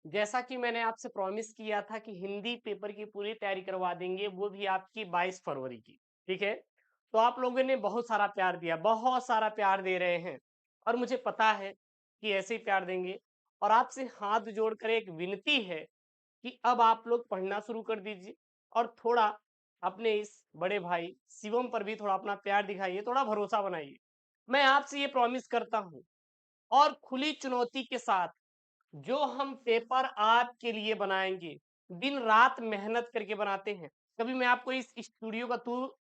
जैसा कि मैंने आपसे प्रॉमिस किया था कि हिंदी पेपर की पूरी तैयारी करवा देंगे, वो भी आपकी 22 फरवरी की, ठीक है? तो आप लोगों ने बहुत सारा प्यार दिया, बहुत सारा प्यार दे रहे हैं और मुझे पता है कि ऐसे ही प्यार देंगे और आपसे हाथ जोड़कर एक विनती है कि अब आप लोग पढ़ना शुरू कर दीजिए और थोड़ा अपने इस बड़े भाई शिवम पर भी थोड़ा अपना प्यार दिखाइए, थोड़ा भरोसा बनाइए। मैं आपसे ये प्रॉमिस करता हूँ और खुली चुनौती के साथ जो हम पेपर आपके लिए बनाएंगे, दिन रात मेहनत करके बनाते हैं। कभी मैं आपको इस स्टूडियो का टूर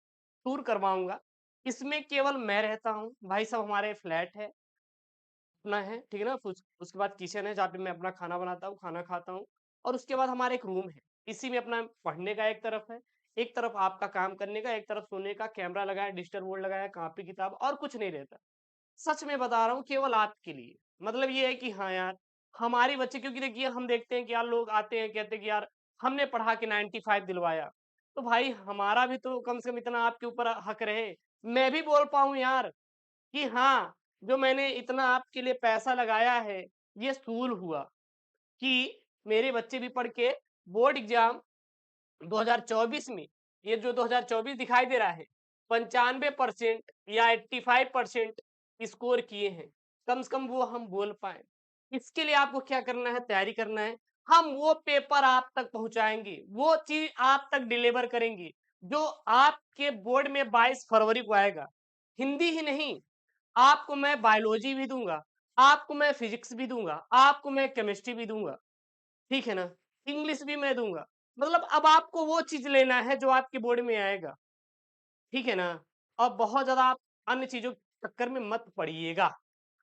टूर करवाऊंगा। इसमें केवल मैं रहता हूँ, भाई साहब हमारे फ्लैट है, अपना है, ठीक है ना? उसके बाद किचन है जहाँ पे मैं अपना खाना बनाता हूँ, खाना खाता हूँ और उसके बाद हमारा एक रूम है। इसी में अपना पढ़ने का एक तरफ है, एक तरफ आपका काम करने का, एक तरफ सोने का, कैमरा लगा है, डिजिटल बोर्ड लगाया है, कॉपी किताब और कुछ नहीं रहता। सच में बता रहा हूँ केवल आपके लिए। मतलब ये है कि हाँ यार, हमारी बच्चे क्योंकि देखिए हम देखते हैं कि यार लोग आते हैं कहते हैं कि यार हमने पढ़ा के 95 दिलवाया। तो भाई हमारा भी तो कम से कम इतना आपके ऊपर हक रहे। मैं भी बोल पाऊँ यार कि हाँ, जो मैंने इतना आपके लिए पैसा लगाया है, ये सूल हुआ कि मेरे बच्चे भी पढ़ के बोर्ड एग्ज़ाम 2024 में, ये जो 2024 दिखाई दे रहा है, 95% या 85% स्कोर किए हैं। कम से कम वो हम बोल पाएँ। इसके लिए आपको क्या करना है, तैयारी करना है। हम वो पेपर आप तक पहुँचाएँगे, वो चीज़ आप तक डिलीवर करेंगे, जो आपके बोर्ड में 22 फरवरी को आएगा। हिंदी ही नहीं, आपको मैं बायोलॉजी भी दूँगा, आपको मैं फिज़िक्स भी दूँगा, आपको मैं केमिस्ट्री भी दूँगा। ठीक है ना? इंग्लिश भी मैं दूँगा। मतलब अब आपको वो चीज़ लेना है जो आपके बोर्ड में आएगा, ठीक है ना? और बहुत ज़्यादा आप अन्य चीज़ों के चक्कर में मत पड़िएगा,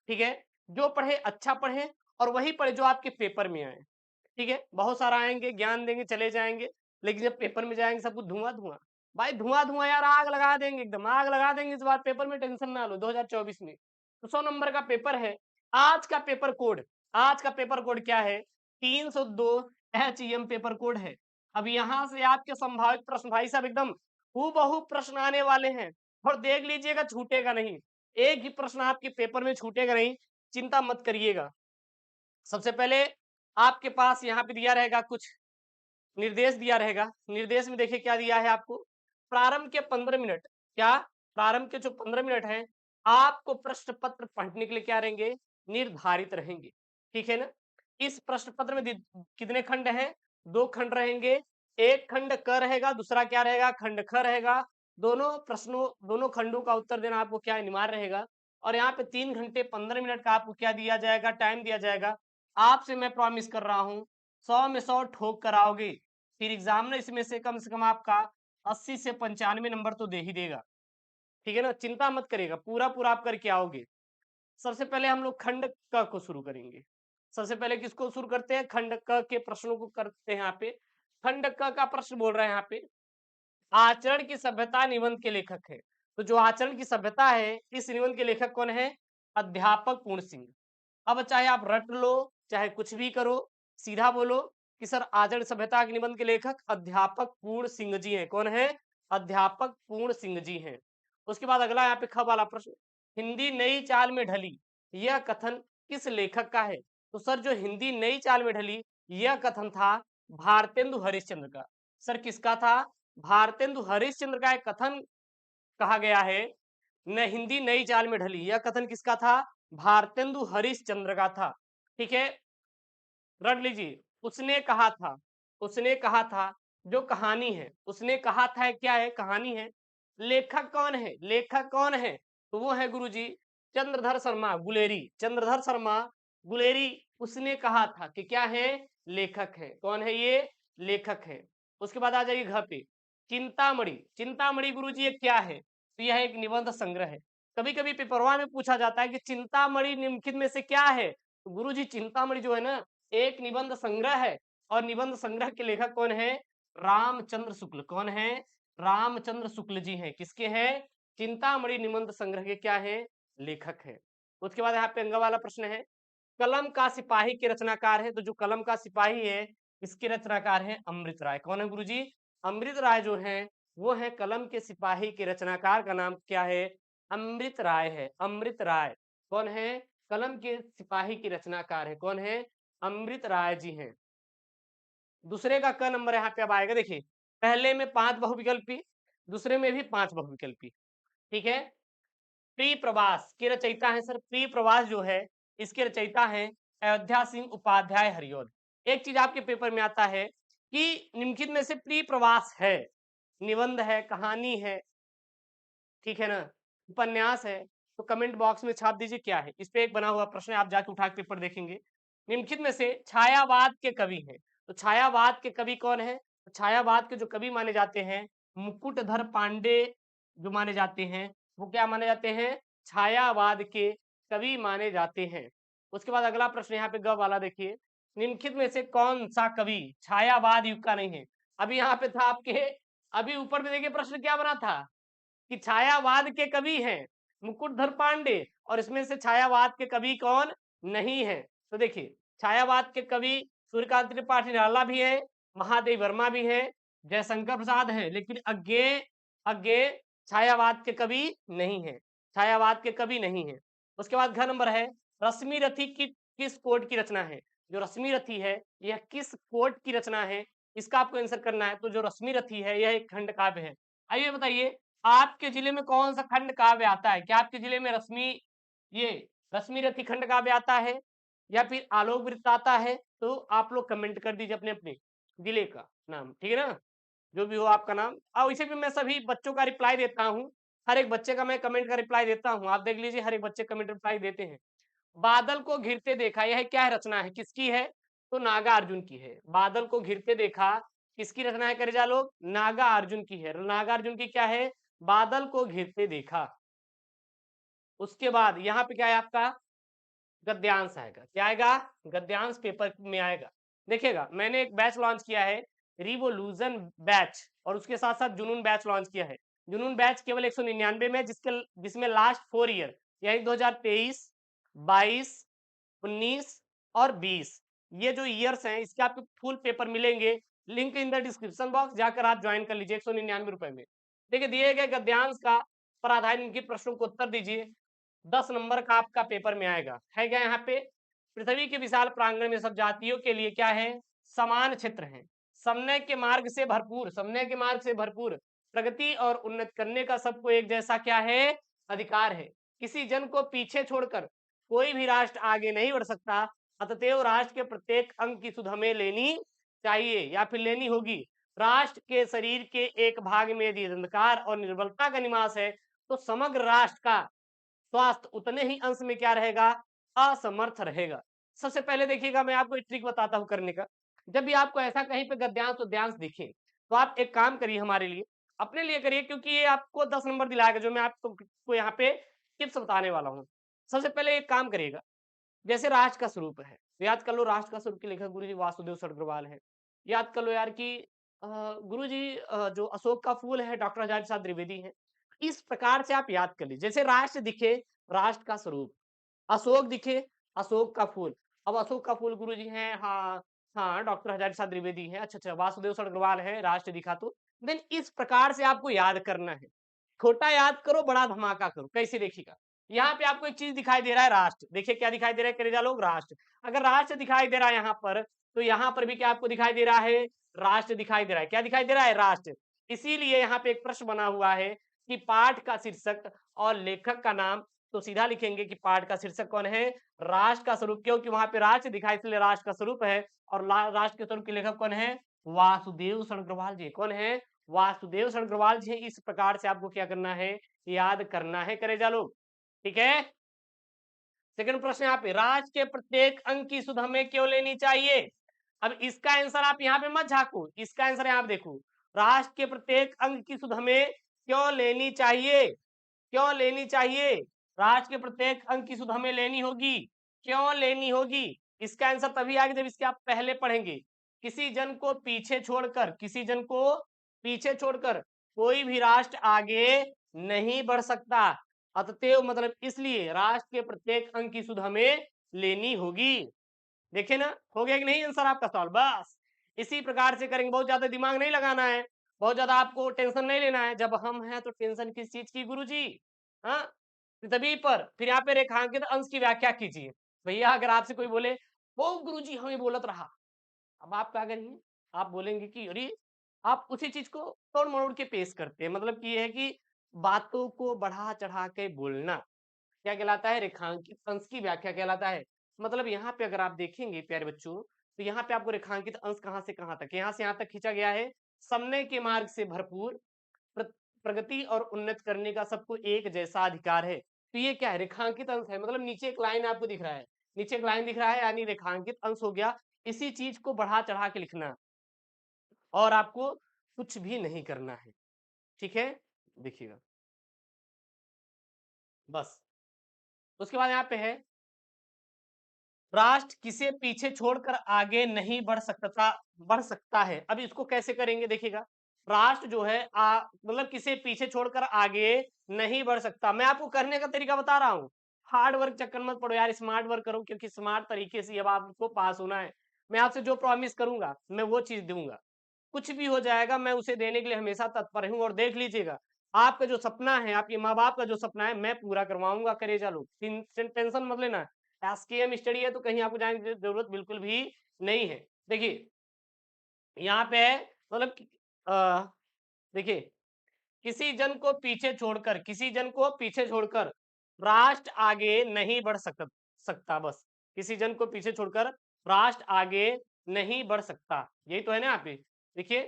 ठीक है? जो पढ़े अच्छा पढ़ें और वही पढ़े जो आपके पेपर में आए, ठीक है? बहुत सारा आएँगे, ज्ञान देंगे, चले जाएँगे, लेकिन जब पेपर में जाएँगे सब कुछ धुआँ-धुआँ। भाई धुआँ-धुआँ यार आग लगा देंगे एकदम, आग लगा देंगे इस बार पेपर में टेंशन ना लो 2024 में। तो 100 नंबर का पेपर है। आज का पेपर कोड आज का पेपर कोड क्या है? 302 HEM पेपर कोड है। अब यहाँ से आपके संभावित प्रश्न भाई साहब एकदम हूबहू प्रश्न आने वाले हैं और देख लीजिएगा छूटेगा नहीं। एक भी प्रश्न आपके पेपर में छूटेगा नहीं, चिंता मत करिएगा। सबसे पहले आपके पास यहाँ पे दिया रहेगा कुछ निर्देश दिया रहेगा। निर्देश में देखिए क्या दिया है आपको? प्रारंभ के 15 मिनट क्या? प्रारंभ के जो 15 मिनट हैं, आपको प्रश्न पत्र पढ़ने के लिए क्या रहेंगे? निर्धारित रहेंगे। ठीक है ना? इस प्रश्न पत्र में कितने खंड हैं? 2 खंड रहेंगे। एक खंड क रहेगा, दूसरा क्या रहेगा? खंड ख रहेगा। दोनों खंडों का उत्तर देना आपको क्या अनिवार्य रहेगा। और यहाँ पे 3 घंटे 15 मिनट का आपको क्या दिया जाएगा? टाइम दिया जाएगा। आपसे मैं प्रॉमिस कर रहा हूँ, 100 में 100 ठोक कर आओगे। फिर एग्जाम ना इसमें से कम आपका 80 से 95 नंबर तो दे ही देगा। ठीक है ना? चिंता मत करिएगा, पूरा-पूरा आप करके आओगे। सबसे पहले हम लोग खंड क को शुरू करेंगे। सबसे पहले किसको शुरू करते हैं? खंड क के प्रश्नों को करते हैं यहाँ पे। खंड क का प्रश्न बोल रहा है यहाँ पे, आचरण की सभ्यता निबंध के लेखक है। तो जो आचरण की सभ्यता है, इस निबंध के लेखक कौन है? अध्यापक पूर्ण सिंह। अब चाहे आप रट लो, चाहे कुछ भी करो, सीधा बोलो कि सर आचरण सभ्यता के निबंध के लेखक अध्यापक पूर्ण सिंह जी हैं। कौन है? अध्यापक पूर्ण सिंह जी हैं। उसके बाद अगला यहाँ पे ख वाला प्रश्न, हिंदी नई चाल में ढली, यह कथन किस लेखक का है? तो सर जो हिंदी नई चाल में ढली, यह कथन था भारतेंदु हरिश्चंद्र का। सर किसका था? भारतेंदु हरिश्चंद्र का एक कथन कहा गया है, न हिंदी नई चाल में ढली। यह कथन किसका था? भारतेंदु हरिश्चंद्र का था। ठीक है, रट लीजिए। उसने कहा था जो कहानी है, उसने कहा था क्या है? कहानी है। लेखक कौन है? लेखक कौन है? तो वो है गुरुजी चंद्रधर शर्मा गुलेरी। चंद्रधर शर्मा गुलेरी उसने कहा था कि क्या है? लेखक है। कौन है ये? लेखक है। उसके बाद आ जाइए घ पे, चिंतामणि। चिंतामणि गुरुजी ये क्या है? तो यह एक निबंध संग्रह है। कभी कभी पेपरवा में पूछा जाता है कि चिंतामणि निम्नलिखित में से क्या है? तो गुरुजी चिंतामणि जो है ना, एक निबंध संग्रह है और निबंध संग्रह के लेखक कौन है? रामचंद्र शुक्ल। कौन है? रामचंद्र शुक्ल जी हैं। किसके हैं? चिंतामणि निबंध संग्रह के क्या है? लेखक है। उसके बाद यहाँ पे अंग वाला प्रश्न है, कलम का सिपाही के रचनाकार है। तो जो कलम का सिपाही है, इसके रचनाकार है अमृत राय। कौन है गुरुजी? अमृत राय जो है वो है कलम के सिपाही के रचनाकार का नाम क्या है? अमृत राय है। अमृत राय कौन है? कलम के सिपाही की रचनाकार है। कौन है? अमृत राय जी हैं। दूसरे का क नंबर यहाँ पे अब आएगा। देखिए पहले में 5 बहुविकल्पी, दूसरे में भी 5 बहुविकल्पी, ठीक है। प्रिय प्रवास के रचयिता है सर, प्रिय प्रवास जो है इसके रचयिता है अयोध्या सिंह उपाध्याय हरिऔध। एक चीज आपके पेपर में आता है कि निम्नलिखित में से प्रिय प्रवास है, निबंध है, कहानी है, ठीक है ना, उपन्यास है, तो कमेंट बॉक्स में छाप दीजिए क्या है। इस पे एक बना हुआ प्रश्न है, आप जाके उठा के पेपर देखेंगे। निम्नलिखित में से छायावाद के कवि हैं, तो छायावाद के कवि कौन है? तो छायावाद के जो कवि माने जाते हैं मुकुटधर पांडे जो माने जाते हैं, वो क्या माने जाते हैं? छायावाद के कवि माने जाते हैं। उसके बाद अगला प्रश्न यहाँ पे ग वाला देखिए, निम्नलिखित में से कौन सा कवि छायावाद युग का नहीं है? अभी यहाँ पे था आपके, अभी ऊपर में देखिए प्रश्न क्या बना था कि छायावाद के कवि हैं मुकुटधर पांडे, और इसमें से छायावाद के कवि कौन नहीं है? तो देखिए छायावाद के कवि सूर्यकांत त्रिपाठी निराला भी है, महादेव वर्मा भी है, जयशंकर प्रसाद है, लेकिन अज्ञे अज्ञे छायावाद के कवि नहीं है, छायावाद के कवि नहीं है। उसके बाद घ नंबर है, रश्मि रथी की किस कोट की रचना है? जो रश्मि रथी है यह किस कोट की रचना है, इसका आपको आंसर करना है। तो जो रश्मि रथी है यह एक खंड काव्य है। आइए बताइए आपके जिले में कौन सा खंड काव्य आता है? क्या आपके जिले में ये रश्मि रथी खंड काव्य आता है या फिर आलोक वृत्त आता है? तो आप लोग कमेंट कर दीजिए अपने अपने जिले का नाम, ठीक है ना, जो भी हो आपका नाम। और वैसे भी मैं सभी बच्चों का रिप्लाई देता हूँ, हर एक बच्चे का मैं कमेंट का रिप्लाई देता हूँ, आप देख लीजिए हर एक बच्चे कमेंट रिप्लाई देते हैं। बादल को घिरते देखा, यह क्या रचना है, किसकी है? तो नागा अर्जुन की है। बादल को घिरते देखा किसकी रचना है करेजा लोग? नागा अर्जुन की है। नागा अर्जुन की क्या है? बादल को घिरते देखा। उसके बाद यहाँ पे क्या है आपका गद्यांश आएगा। क्या आएगा? गद्यांश पेपर में आएगा। देखिएगा मैंने एक बैच लॉन्च किया है रिवोल्यूशन बैच, और उसके साथ साथ जुनून बैच लॉन्च किया है। जुनून बैच केवल 199 में, जिसमें लास्ट 4 ईयर यानी 2023, 22, 19 और 20 ये जो ईयर्स हैं इसके आपको फुल पेपर मिलेंगे। Link in the description box, जाकर आप ज्वाइन कर लीजिए 199 रुपए में। देखिए दिए गए गद्यांश का पर आधारित इनके प्रश्नों को उत्तर दीजिए, 10 नंबर का आपका पेपर में आएगा। है क्या यहाँ पे? पृथ्वी के विशाल प्रांगण में सब जातियों के लिए क्या है? समान क्षेत्र है। समन्वय के मार्ग से भरपूर, समन्वय के मार्ग से भरपूर प्रगति और उन्नत करने का सबको एक जैसा क्या है? अधिकार है। किसी जन को पीछे छोड़कर कोई भी राष्ट्र आगे नहीं बढ़ सकता, अतएव राष्ट्र के प्रत्येक अंग की सुध हमें लेनी चाहिए या फिर लेनी होगी। राष्ट्र के शरीर के एक भाग में यदि अंधकार और निर्बलता का निवास है तो समग्र राष्ट्र का स्वास्थ्य उतने ही अंश में क्या रहेगा? असमर्थ रहेगा। सबसे पहले देखिएगा मैं आपको एक ट्रिक बताता हूं करने का। जब भी आपको ऐसा कहीं पे गद्यांश उद्यांश दिखे तो आप एक काम करिए, हमारे लिए अपने लिए करिए, क्योंकि ये आपको 10 नंबर दिलाएगा जो मैं आपको यहाँ पे टिप्स बताने वाला हूँ। सबसे पहले एक काम करिएगा, जैसे राष्ट्र का स्वरूप है, याद कर लो राष्ट्र का स्वरूप के लेखक गुरुजी वासुदेव सड़ग्रवाल है। याद कर लो यार कि गुरुजी जो अशोक का फूल है डॉक्टर आचार्य प्रसाद द्विवेदी है। इस प्रकार से आप याद कर लीजिए, जैसे राष्ट्र दिखे राष्ट्र का स्वरूप, अशोक दिखे अशोक का फूल। अब अशोक का फूल गुरुजी हैं, हाँ हाँ डॉक्टर हजारी प्रसाद द्विवेदी है, अच्छा अच्छा वासुदेव सड़ग्रवाल है, राष्ट्र दिखा तो देन इस प्रकार से आपको याद करना है। छोटा याद करो बड़ा धमाका करो। कैसे? देखिएगा यहाँ पे आपको एक चीज दिखाई दे रहा है राष्ट्र, देखिए क्या दिखाई दे रहा है करेजा लोग? राष्ट्र। अगर राष्ट्र दिखाई दे रहा है यहाँ पर, तो यहाँ पर भी क्या आपको दिखाई दे रहा है? राष्ट्र दिखाई दे रहा है। क्या दिखाई दे रहा है? राष्ट्र। इसीलिए यहाँ पे एक प्रश्न बना हुआ है कि पाठ का शीर्षक और लेखक का नाम, तो सीधा लिखेंगे कि पाठ का शीर्षक कौन है? राष्ट्र का स्वरूप, क्योंकि वहां पे राष्ट्र दिखाई इसलिए राष्ट्र का स्वरूप है। और राष्ट्र के स्वरूप के लेखक कौन है? वासुदेव सड़ग्रवाल जी। कौन है? वासुदेव सड़ग्रवाल जी। इस प्रकार से आपको क्या करना है? याद करना है करेजा लोग, ठीक है। सेकंड प्रश्न यहाँ पे, राष्ट्र के प्रत्येक अंग की सुध हमें क्यों लेनी चाहिए? अब इसका आंसर आप यहाँ पे मत झांको, इसका आंसर यहाँ पे देखो, राष्ट्र के प्रत्येक अंग की सुध हमें क्यों लेनी चाहिए? क्यों लेनी चाहिए? राष्ट्र के प्रत्येक अंग की सुध हमें लेनी होगी। क्यों लेनी होगी? इसका आंसर तभी आएगा जब इसके आप पहले पढ़ेंगे। किसी जन को पीछे छोड़कर, किसी जन को पीछे छोड़कर कोई भी राष्ट्र आगे नहीं बढ़ सकता, अतएव मतलब इसलिए राष्ट्र के प्रत्येक अंग की सुध हमें लेनी होगी। देखिए ना, हो गया कि नहीं आंसर आपका सवाल? बस इसी प्रकार से करेंगे, बहुत ज्यादा दिमाग नहीं लगाना है, बहुत ज्यादा आपको टेंशन नहीं लेना है। जब हम हैं तो टेंशन किस चीज की गुरुजी? हाँ, पृथ्वी पर। फिर यहाँ पे रेखांकित अंश की व्याख्या कीजिए। भैया अगर आपसे कोई बोले वो गुरुजी हमें बोलत रहा, अब आप क्या करिए? आप बोलेंगे कि अरे आप उसी चीज को तोड़ मरोड़ के पेश करते हैं, मतलब कि ये है कि बातों को बढ़ा चढ़ा के बोलना क्या कहलाता है, रेखांकित अंश की व्याख्या कहलाता है। मतलब यहाँ पे अगर आप देखेंगे प्यारे बच्चों, तो यहाँ पे आपको रेखांकित अंश कहाँ से कहाँ तक, यहाँ से यहाँ तक खींचा गया है। समन्वय के मार्ग से भरपूर प्र- प्रगति और उन्नत करने का सबको एक जैसा अधिकार है। तो ये क्या है, रेखांकित अंश है, मतलब नीचे एक लाइन आपको दिख रहा है, नीचे एक लाइन दिख रहा है, यानी रेखांकित अंश हो गया। इसी चीज को बढ़ा चढ़ा के लिखना और आपको कुछ भी नहीं करना है, ठीक है। देखिएगा बस। उसके बाद यहाँ पे है, राष्ट्र किसे पीछे छोड़कर आगे नहीं बढ़ सकता है। अब इसको कैसे करेंगे देखिएगा, राष्ट्र जो है मतलब किसे पीछे छोड़कर आगे नहीं बढ़ सकता। मैं आपको करने का तरीका बता रहा हूँ, हार्ड वर्क चक्कर मत पड़ो यार, स्मार्ट वर्क करो, क्योंकि स्मार्ट तरीके से अब आपको पास होना है। मैं आपसे जो प्रॉमिस करूंगा मैं वो चीज दूंगा, कुछ भी हो जाएगा मैं उसे देने के लिए हमेशा तत्पर हूँ। और देख लीजिएगा, आपका जो सपना है, आपके माँ बाप का जो सपना है, मैं पूरा करवाऊंगा, करेजा लोग, टेंशन मत लेना। एसकेएम स्टडी है तो कहीं आपको जाने की जरूरत बिल्कुल भी नहीं है। देखिए यहाँ पे है, मतलब देखिए, किसी जन को पीछे छोड़कर राष्ट्र आगे नहीं बढ़ सकता बस। किसी जन को पीछे छोड़कर राष्ट्र आगे नहीं बढ़ सकता, यही तो है ना। यहाँ पे देखिए,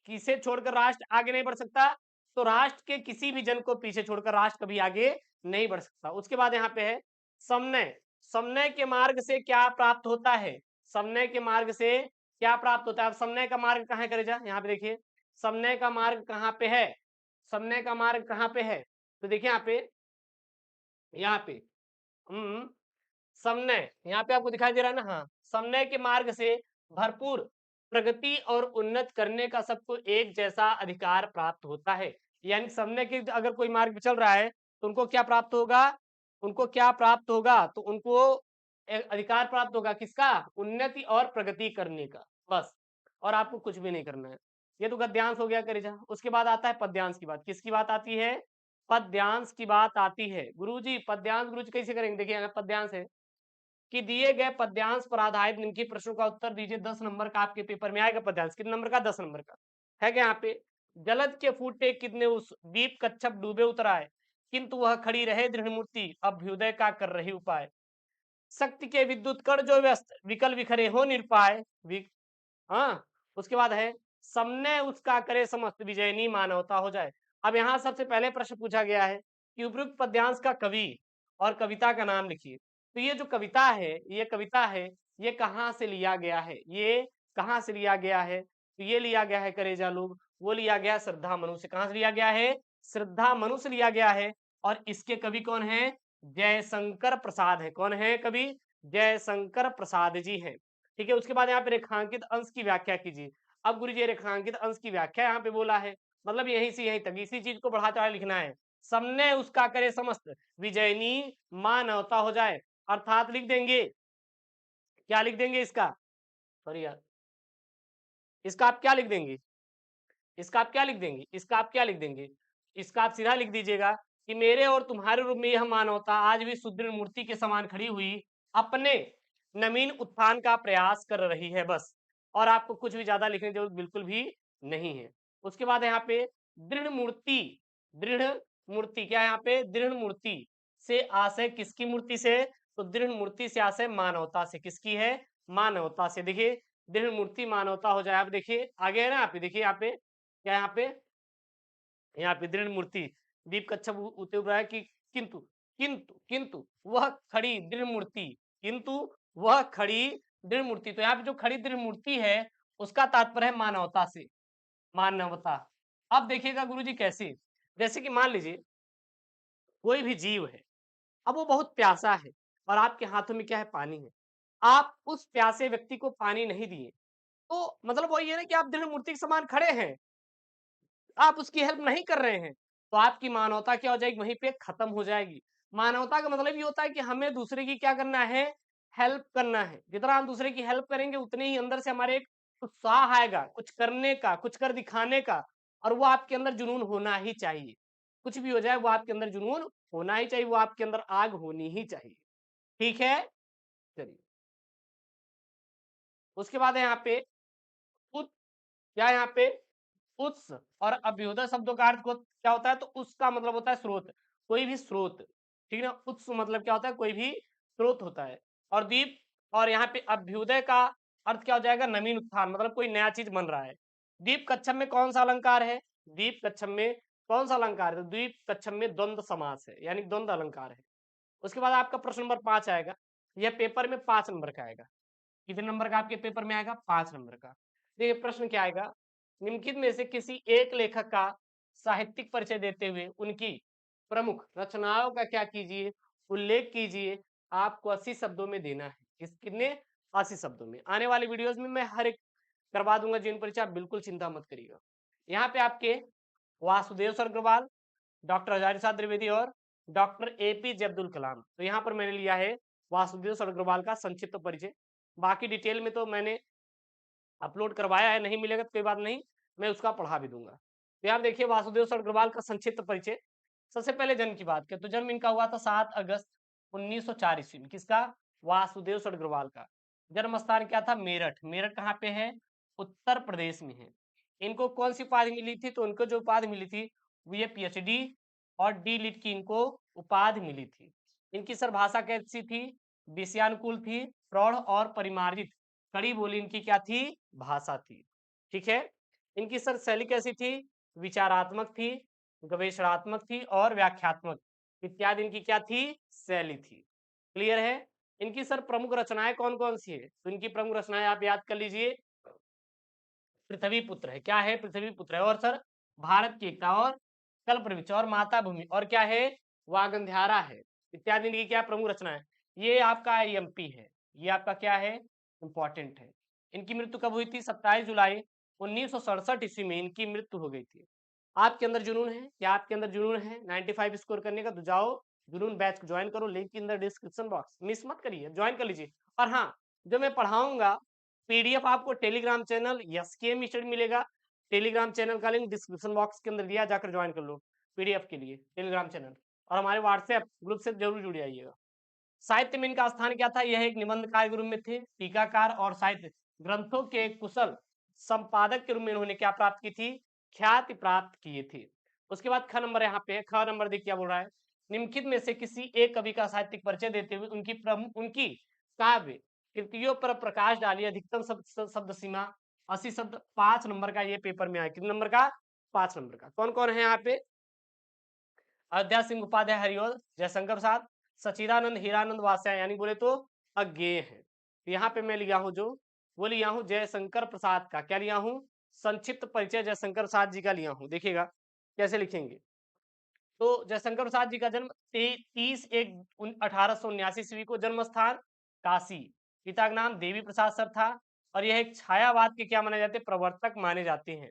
किसे छोड़कर राष्ट्र आगे नहीं बढ़ सकता, तो राष्ट्र के किसी भी जन को पीछे छोड़कर राष्ट्र कभी आगे नहीं बढ़ सकता। उसके बाद यहाँ पे है समन्वय। समन्वय के मार्ग से क्या प्राप्त होता है, समन्वय के मार्ग से क्या प्राप्त होता है। अब समन्वय का मार्ग कहाँ है, करे जा यहाँ पे देखिए, समन्वय का मार्ग कहाँ पे है, समन्वय का मार्ग कहाँ पे है, तो देखिए यहाँ पे समन्वय यहाँ पे आपको दिखाई दे रहा है ना, हाँ, समन्वय के मार्ग से भरपूर प्रगति और उन्नत करने का सबको एक जैसा अधिकार प्राप्त होता है। यानी समन्वय के अगर कोई मार्ग पे चल रहा है तो उनको क्या प्राप्त होगा, उनको क्या प्राप्त होगा, तो उनको एक अधिकार प्राप्त होगा, किसका, उन्नति और प्रगति करने का, बस। और आपको कुछ भी नहीं करना है। ये तो गद्यांश हो गया करेजा। उसके बाद आता है पद्यांश की बात। किसकी बात आती है, पद्यांश की बात आती है। गुरुजी पद्यांश, गुरुजी कैसे करेंगे, देखिए अगर पद्यांश है कि दिए गए पद्यांश पर आधारित निम्नलिखित प्रश्नों का उत्तर दीजिए। 10 नंबर का आपके पेपर में आएगा पद्यांश, कितने नंबर का, 10 नंबर का है क्या। यहाँ पे, जलद के फूटे कितने उस दीप कच्छप डूबे उतराए, किंतु वह खड़ी रहे दृढ़ मूर्ति अभ्युदय का कर रही उपाय। शक्ति के विद्युत कण जो व्यस्त विकल विखरे हो निरपाय हाँ। उसके बाद है, समन्वय उसका करे समस्त विजयनी मानवता हो जाए। अब यहाँ सबसे पहले प्रश्न पूछा गया है कि उपयुक्त पद्यांश का कवि और कविता का नाम लिखिए। तो ये जो कविता है, ये कविता है, ये कहाँ से लिया गया है, ये कहाँ से लिया गया है, तो ये लिया गया है करेजा लोग, वो लिया गया श्रद्धा मनु से। कहाँ से लिया गया है, श्रद्धा मनु से लिया गया है। और इसके कवि कौन है, जयशंकर प्रसाद है। कौन है कवि, जयशंकर प्रसाद जी हैं। ठीक है। उसके बाद यहाँ पे रेखांकित अंश की व्याख्या कीजिए। अब गुरु जी रेखांकित अंश की व्याख्या यहाँ पे बोला है, मतलब यहीं से यहीं तक इसी चीज को बढ़ा चढ़ा लिखना है। सबने उसका करे समस्त विजयनी मानवता हो जाए, अर्थात लिख देंगे, क्या लिख देंगे इसका, सॉरी यार, इसका आप क्या लिख देंगे, इसका आप क्या लिख देंगे, इसका आप क्या लिख देंगे, इसका आप सीधा लिख दीजिएगा कि मेरे और तुम्हारे रूप में यह मानवता आज भी सुदृढ़ मूर्ति के समान खड़ी हुई अपने नवीन उत्थान का प्रयास कर रही है, बस। और आपको कुछ भी ज्यादा लिखने की जरूरत बिल्कुल भी नहीं है। उसके बाद यहाँ पे दृढ़ मूर्ति, दृढ़ मूर्ति क्या है, यहाँ पे दृढ़ मूर्ति से आशय किसकी मूर्ति से, तो दृढ़ मूर्ति से आशय मानवता से, किसकी है, मानवता से। देखिए दृढ़ मूर्ति मानवता हो जाए। आप देखिए आगे है ना, आप देखिए यहाँ पे क्या, यहाँ पे दृढ़ मूर्ति दीप कच्छप उते हुए है कि किंतु किंतु वह खड़ी दृढ़ मूर्ति, किंतु वह खड़ी दृढ़ मूर्ति, तो यहाँ पे जो खड़ी दृढ़ मूर्ति है उसका तात्पर्य है मानवता से, मानवता। अब देखिएगा गुरुजी कैसे, जैसे कि मान लीजिए कोई भी जीव है, अब वो बहुत प्यासा है और आपके हाथों में क्या है, पानी है। आप उस प्यासे व्यक्ति को पानी नहीं दिए, तो मतलब वही है ना कि आप दृढ़ मूर्ति के समान खड़े हैं, आप उसकी हेल्प नहीं कर रहे हैं, तो आपकी मानवता क्या हो जाएगी, वहीं पे खत्म हो जाएगी। मानवता का मतलब ये होता है कि हमें दूसरे की क्या करना है, हेल्प करना है। जितना हम दूसरे की हेल्प करेंगे उतने ही अंदर से हमारे एक उत्साह आएगा कुछ करने का, कुछ कर दिखाने का, और वो आपके अंदर जुनून होना ही चाहिए। कुछ भी हो जाए वो आपके अंदर जुनून होना ही चाहिए, वो आपके अंदर आग होनी ही चाहिए। ठीक है, चलिए। उसके बाद है यहाँ पे क्या यहाँ पे उत्स और अभ्युदय शब्दों का अर्थ क्या होता है, तो उसका मतलब होता है स्रोत, कोई भी स्रोत, ठीक है ना। उत्स मतलब क्या होता है, कोई भी स्रोत होता है। और द्वीप, और यहाँ पे अभ्युदय का अर्थ क्या हो जाएगा, नवीन उत्थान, मतलब कोई नया चीज बन रहा है। द्वीप कच्छप में कौन सा अलंकार है, द्वीप कच्छप में कौन सा अलंकार है, तो द्वीप कच्छप में द्वंद्व समास है, यानी द्वंद्व अलंकार है। उसके बाद आपका प्रश्न नंबर 5 आएगा, यह पेपर में 5 नंबर का आएगा। कितने नंबर का आपके पेपर में आएगा, 5 नंबर का। देखिए प्रश्न क्या आएगा, निम्नलिखित में से किसी एक लेखक का साहित्यिक परिचय देते हुए उनकी प्रमुख रचनाओं का क्या कीजिए, उल्लेख कीजिए। आपको 80 शब्दों में देना है। कितने, 80 शब्दों में। आने वाली वीडियोस में मैं हर एक करवा दूंगा जीवन परिचय, आप बिल्कुल चिंता मत करिएगा। यहाँ पे आपके वासुदेव अग्रवाल, डॉक्टर हजारी प्रसाद द्विवेदी और डॉक्टर एपीजे अब्दुल कलाम। तो यहाँ पर मैंने लिया है वासुदेव अग्रवाल का संक्षिप्त परिचय। बाकी डिटेल में तो मैंने अपलोड करवाया है, नहीं मिलेगा तो कोई बात नहीं, मैं उसका पढ़ा भी दूंगा। तो आप देखिए वासुदेव अग्रवाल का संक्षिप्त परिचय। सबसे पहले जन्म की बात करें तो जन्म इनका हुआ था 7 अगस्त 1904 ईस्वी में। किसका, वासुदेव अग्रवाल का। जन्म स्थान क्या था, मेरठ। मेरठ कहाँ पे है, उत्तर प्रदेश में है। इनको कौन सी उपाधि मिली थी, तो इनको जो उपाधि मिली थी वो ये पीएचडी और डी लिट की इनको उपाधि मिली थी। इनकी सर भाषा कैसी थी, विषयानुकूल थी, प्रौढ़ और परिमार्जित कड़ी बोली इनकी क्या थी, भाषा थी। ठीक है। इनकी सर शैली कैसी थी, विचारात्मक थी, गवेषणात्मक थी और व्याख्यात्मक इत्यादि इनकी क्या थी, शैली थी। क्लियर है। इनकी सर प्रमुख रचनाएं कौन कौन सी है, तो इनकी प्रमुख रचनाएं आप याद कर लीजिए। पृथ्वी पुत्र है, क्या है, पृथ्वी पुत्र है। और सर भारत की एकता और कल्पवृक्ष और माता भूमि और क्या है, वागंध्यारा है इत्यादि इनकी क्या प्रमुख रचना है। ये आपका एमपी है, ये आपका क्या है, इंपॉर्टेंट है। इनकी मृत्यु कब हुई थी, 27 जुलाई 1967 ईस्वी में इनकी मृत्यु हो गई थी। आपके अंदर जुनून है, क्या आपके अंदर जुनून है 95 स्कोर करने का, तो जाओ जुनून बैच को ज्वाइन करो, link in the description box, miss मत करिए, ज्वाइन कर लीजिए। और हाँ, जो मैं पढ़ाऊंगा पीडीएफ आपको टेलीग्राम चैनल एसकेएम स्टडी मिलेगा। टेलीग्राम चैनल का लिंक डिस्क्रिप्शन बॉक्स के अंदर दिया, जाकर ज्वाइन कर लो पीडीएफ के लिए टेलीग्राम चैनल। और हमारे व्हाट्सएप ग्रुप से जरूर जुड़ जाइएगा। साहित्य में इनका स्थान क्या था, यह एक निबंध कार्य ग्रुप में थे। टीकाकार और साहित्य ग्रंथों के कुशल संपादक के रूप में इन्होंने क्या प्राप्त की थी, ख्याति प्राप्त किए थे। उसके बाद ख नंबर यहाँ पे, ख नंबर देखिए क्या बोल रहा है, निम्नलिखित में से किसी एक कवि का साहित्यिक परिचय देते हुए उनकी काव्य कृतियों पर प्रकाश डालिए। अधिकतम शब्द सीमा 80 शब्द। 5 नंबर का ये पेपर में आया, कितने नंबर का, 5 नंबर का। कौन कौन है यहाँ पे, अयोध्या सिंह उपाध्याय हरिओल, जयशंकर प्रसाद, सचिदानंद हीरानंद वास्या, यानी बोले तो अज्ञेय है। तो यहाँ पे मैं लिया हूँ जो, वो लिया हूँ जयशंकर प्रसाद का, क्या लिया हूँ, संक्षिप्त परिचय जयशंकर प्रसाद जी का लिया हूँ। देखिएगा कैसे लिखेंगे। तो जयशंकर प्रसाद जी का जन्म 30/1/1879 ईस्वी को, जन्म स्थान काशी, पिता का नाम देवी प्रसाद सर था। और यह एक छायावाद के क्या माने जाते हैं, प्रवर्तक माने जाते हैं।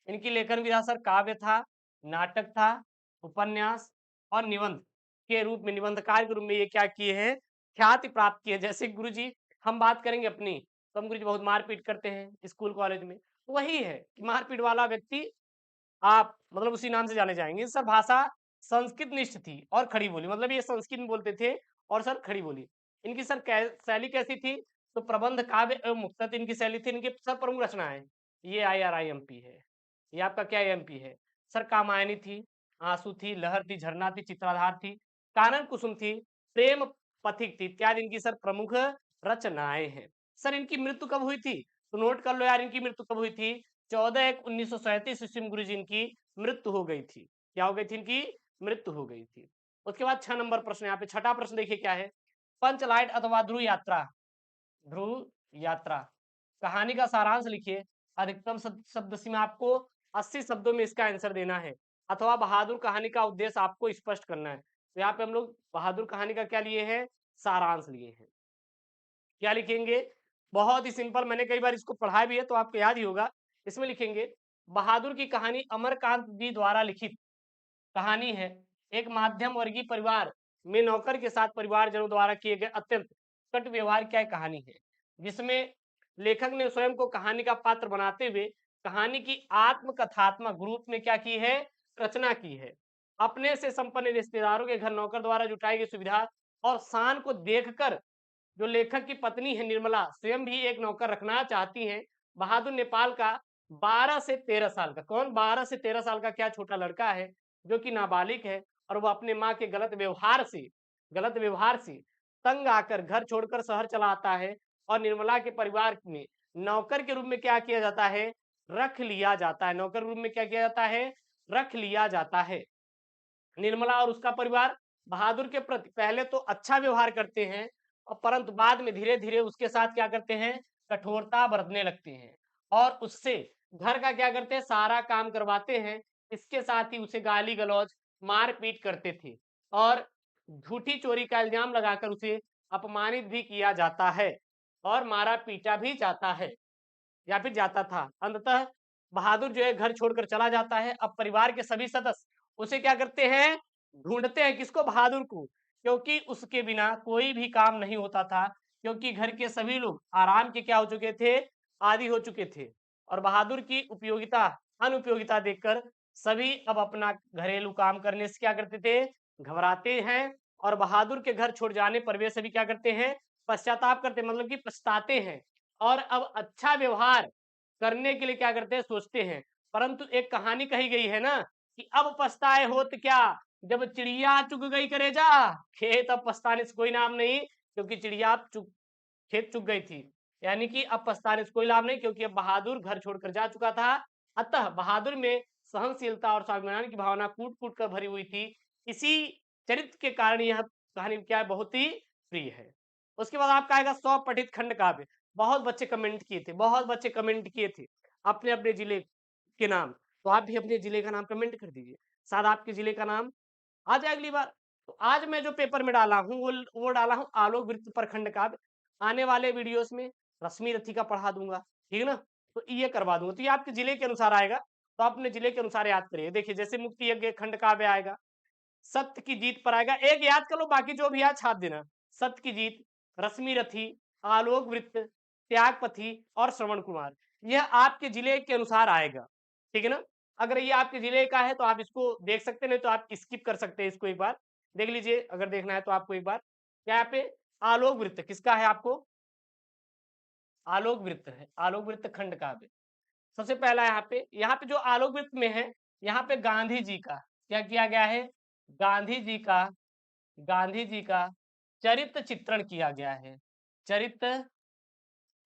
इनकी लेखन विधा सर काव्य था, नाटक था, उपन्यास और निबंध के रूप में, निबंधकार के रूप में ये क्या किए हैं, ख्याति प्राप्त किए। जैसे गुरु जी, हम बात करेंगे अपनी, तो हम गुरु जी बहुत मारपीट करते हैं स्कूल कॉलेज में, तो वही है कि मारपीट वाला व्यक्ति आप मतलब उसी नाम से जाने जाएंगे। सर भाषा संस्कृत निष्ठ थी और खड़ी बोली, मतलब ये संस्कृत में बोलते थे और सर खड़ी बोली। इनकी सर शैली कैसी थी, तो प्रबंध काव्य एवं मुक्तक इनकी शैली थी। इनके सर प्रमुख रचना है, ये IRIMP है, ये आपका क्या एमपी है। सर कामायनी थी, आंसू थी, लहर थी, झरना थी, चित्राधार थी, कानन कुसुम थी, प्रेम पथिक थी इत्यादि इनकी सर प्रमुख रचनाएं हैं। सर इनकी मृत्यु कब हुई थी, तो नोट कर लो यार, इनकी मृत्यु कब हुई थी, 14/1/1937 ईस्वी में गुरु जी इनकी मृत्यु हो गई थी। क्या हो गई थी, इनकी मृत्यु हो गई थी। उसके बाद 6 नंबर प्रश्न, यहाँ पे छठा प्रश्न देखिए क्या है, पंचलाइट अथवा ध्रुव यात्रा, ध्रुव यात्रा कहानी का सारांश लिखिए। अधिकतम शब्द सीमा आपको 80 शब्दों में इसका आंसर देना है। अथवा बहादुर कहानी का उद्देश्य आपको स्पष्ट करना है। तो यहाँ पे हम लोग बहादुर कहानी का क्या लिए हैं, सारांश लिए हैं। क्या लिखेंगे, बहुत ही सिंपल, मैंने कई बार इसको पढ़ा भी है तो आपको याद ही होगा। इसमें लिखेंगे, बहादुर की कहानी अमरकांत जी द्वारा लिखित कहानी है। एक माध्यम वर्गीय परिवार में नौकर के साथ परिवारजनों द्वारा किए गए अत्यंत कट व्यवहार की कहानी है, जिसमें लेखक ने स्वयं को कहानी का पात्र बनाते हुए कहानी की आत्मकथात्मक रूप में क्या की है, रचना की है। अपने से संपन्न रिश्तेदारों के घर नौकर द्वारा जुटाई गई सुविधा और शान को देखकर जो लेखक की पत्नी है निर्मला स्वयं भी एक नौकर रखना चाहती हैं। बहादुर नेपाल का 12 से 13 साल का। कौन? 12 से 13 साल का क्या छोटा लड़का है जो कि नाबालिग है और वो अपने माँ के गलत व्यवहार से तंग आकर घर छोड़कर शहर चला आता है और निर्मला के परिवार में नौकर के रूप में क्या किया जाता है? रख लिया जाता है। नौकर के रूप में क्या किया जाता है? रख लिया जाता है। निर्मला और उसका परिवार बहादुर के प्रति पहले तो अच्छा व्यवहार करते हैं और परंतु बाद में धीरे-धीरे उसके साथ क्या करते हैं? कठोरता बरतने लगते हैं और उससे घर का क्या करते हैं? सारा काम करवाते हैं। इसके साथ ही उसे गाली-गलौज, मार-पीट करते थे और झूठी चोरी का इल्ज़ाम लगाकर उसे अपमानित भी किया जाता है और मारा-पीटा भी जाता है या फिर जाता था। अंततः बहादुर जो है घर छोड़कर चला जाता है। अब परिवार के सभी सदस्य उसे क्या करते हैं? ढूँढते हैं किसको? बहादुर को, क्योंकि उसके बिना कोई भी काम नहीं होता था, क्योंकि घर के सभी लोग आराम के क्या हो चुके थे? आदी हो चुके थे और बहादुर की अनुपयोगिता देखकर सभी अब अपना घरेलू काम करने से क्या करते थे? घबराते हैं और बहादुर के घर छोड़ जाने पर वे सभी क्या करते हैं? पश्चाताप करते हैं, मतलब कि पछताते हैं और अब अच्छा व्यवहार करने के लिए क्या करते हैं? सोचते हैं। परंतु एक कहानी कही गई है ना कि अब पछताए होत क्या, जब चिड़िया चुग गई कलेजा, खेत अब पछताने से कोई नाम नहीं, क्योंकि चिड़िया खेत चुग गई थी। यानी कि अब पछताने से कोई लाभ नहीं, क्योंकि अब बहादुर घर छोड़कर जा चुका था। अतः बहादुर में सहनशीलता और स्वाभिमान की भावना कूट-कूट कर भरी हुई थी। इसी चरित्र के कारण यह कहानी क्या है? बहुत ही प्रिय है। उसके बाद आपका आएगा स्वपठित खंड काव्य। बहुत बच्चे कमेंट किए थे अपने-अपने जिले के नाम। तो आप भी अपने जिले का नाम कमेंट कर दीजिए। शायद आपके जिले का नाम आ जाए अगली बार। तो आज मैं जो पेपर में डाला हूँ वो डाला हूँ आलोक वृत्त प्रखंड काव्य। आने वाले वीडियोस में रश्मि रथी का पढ़ा दूंगा, ठीक है ना? तो ये करवा दूंगा। तो ये आपके जिले के अनुसार आएगा, तो आप अपने जिले के अनुसार याद करिए। देखिए जैसे मुक्ति यज्ञ खंड काव्य आएगा, सत्य की जीत पर आएगा। एक याद कर लो, बाकी जो भी याद छाप देना। सत्य की जीत, रश्मि रथी, आलोक वृत्त, त्यागपथी और श्रवण कुमार। यह आपके जिले के अनुसार आएगा, ठीक है ना? अगर ये आपके जिले का है तो आप इसको देख सकते हैं, नहीं तो आप स्किप कर सकते हैं इसको। एक बार देख लीजिए अगर देखना है तो आपको। एक बार क्या यहाँ पे आलोक वृत्त किसका है? आपको आलोक वृत्त है, आलोक वृत्त खंड काव्य। सबसे पहला यहाँ पे जो आलोक वृत्त में है, यहाँ पे गांधी जी का क्या किया गया है? गांधी जी का गांधी जी का चरित्र चित्रण किया गया है। चरित्र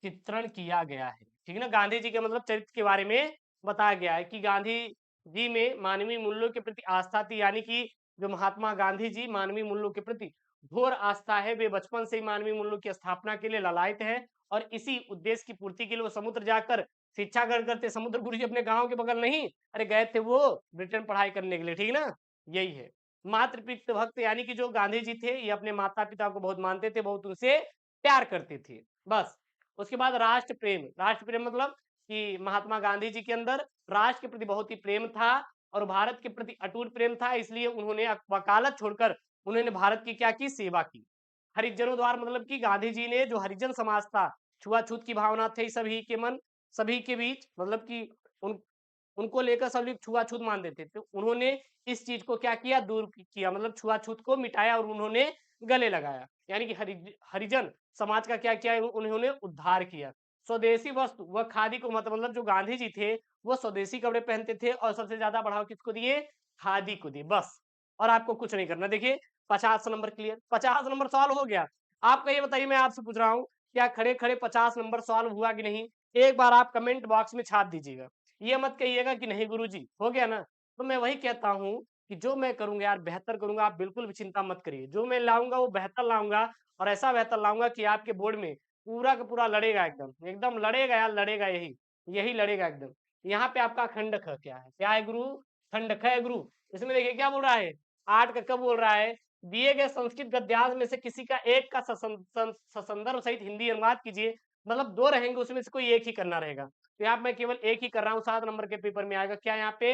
चित्रण किया गया है, ठीक है ना? गांधी जी के मतलब चरित्र के बारे में बताया गया है कि गांधी जी में मानवीय मूल्यों के प्रति आस्था थी। यानी कि जो महात्मा गांधी जी मानवीय मूल्यों के प्रति घोर आस्था है, वे बचपन से ही मानवीय मूल्यों की स्थापना के लिए ललायत है और इसी उद्देश्य की पूर्ति के लिए वो समुद्र जाकर शिक्षा ग्रहण करते। समुद्र गुरु जी अपने गांव के बगल नहीं, अरे गए थे वो ब्रिटेन पढ़ाई करने के लिए, ठीक है ना? यही है मातृपितृ भक्त। यानी कि जो गांधी जी थे ये अपने माता पिता को बहुत मानते थे, बहुत उनसे प्यार करते थे, बस। उसके बाद राष्ट्र प्रेम मतलब कि महात्मा गांधी जी के अंदर राष्ट्र के प्रति बहुत ही प्रेम था और भारत के प्रति अटूट प्रेम था, इसलिए उन्होंने वकालत छोड़कर उन्होंने भारत की क्या की? सेवा की। हरिजनों द्वारा मतलब कि गांधी जी ने जो हरिजन समाज था, छुआछूत की भावना थी सभी के बीच, मतलब कि उन उनको लेकर सब लोग छुआछूत मान देते थे। तो उन्होंने इस चीज को क्या किया? दूर किया, मतलब छुआछूत को मिटाया और उन्होंने गले लगाया। यानी कि हरिजन समाज का क्या किया? उन्होंने उद्धार किया। स्वदेशी वस्तु व खादी को मतलब जो गांधी जी थे वो स्वदेशी कपड़े पहनते थे और सबसे ज्यादा बढ़ावा किसको दिए? खादी को दिए, बस। और आपको कुछ नहीं करना। देखिए 50 नंबर क्लियर, 50 नंबर सॉल्व हो गया। आपका ये बताइए, मैं आपसे पूछ रहा हूँ, क्या खड़े खड़े 50 नंबर सॉल्व हुआ कि नहीं? एक बार आप कमेंट बॉक्स में छाप दीजिएगा। ये मत कहिएगा कि नहीं गुरुजी हो गया ना। तो मैं वही कहता हूँ कि जो मैं करूंगा यार बेहतर करूंगा, आप बिल्कुल भी चिंता मत करिए। जो मैं लाऊंगा वो बेहतर लाऊंगा और ऐसा बेहतर लाऊंगा कि आपके बोर्ड में पूरा का पूरा लड़ेगा, एकदम एकदम लड़ेगा यार, लड़ेगा, यही यही लड़ेगा एकदम। यहाँ पे आपका खंड ख क्या है? क्या है गुरु? खंड ख है गुरु। इसमें देखिए क्या बोल रहा है? 8 का कब बोल रहा है? दिए गए संस्कृत गद्यांश में से किसी का एक का ससंदर्भ सहित हिंदी अनुवाद कीजिए। मतलब दो रहेंगे, उसमें से कोई एक ही करना रहेगा। तो यहाँ मैं केवल एक ही कर रहा हूँ, 7 नंबर के पेपर में आएगा। क्या यहाँ पे?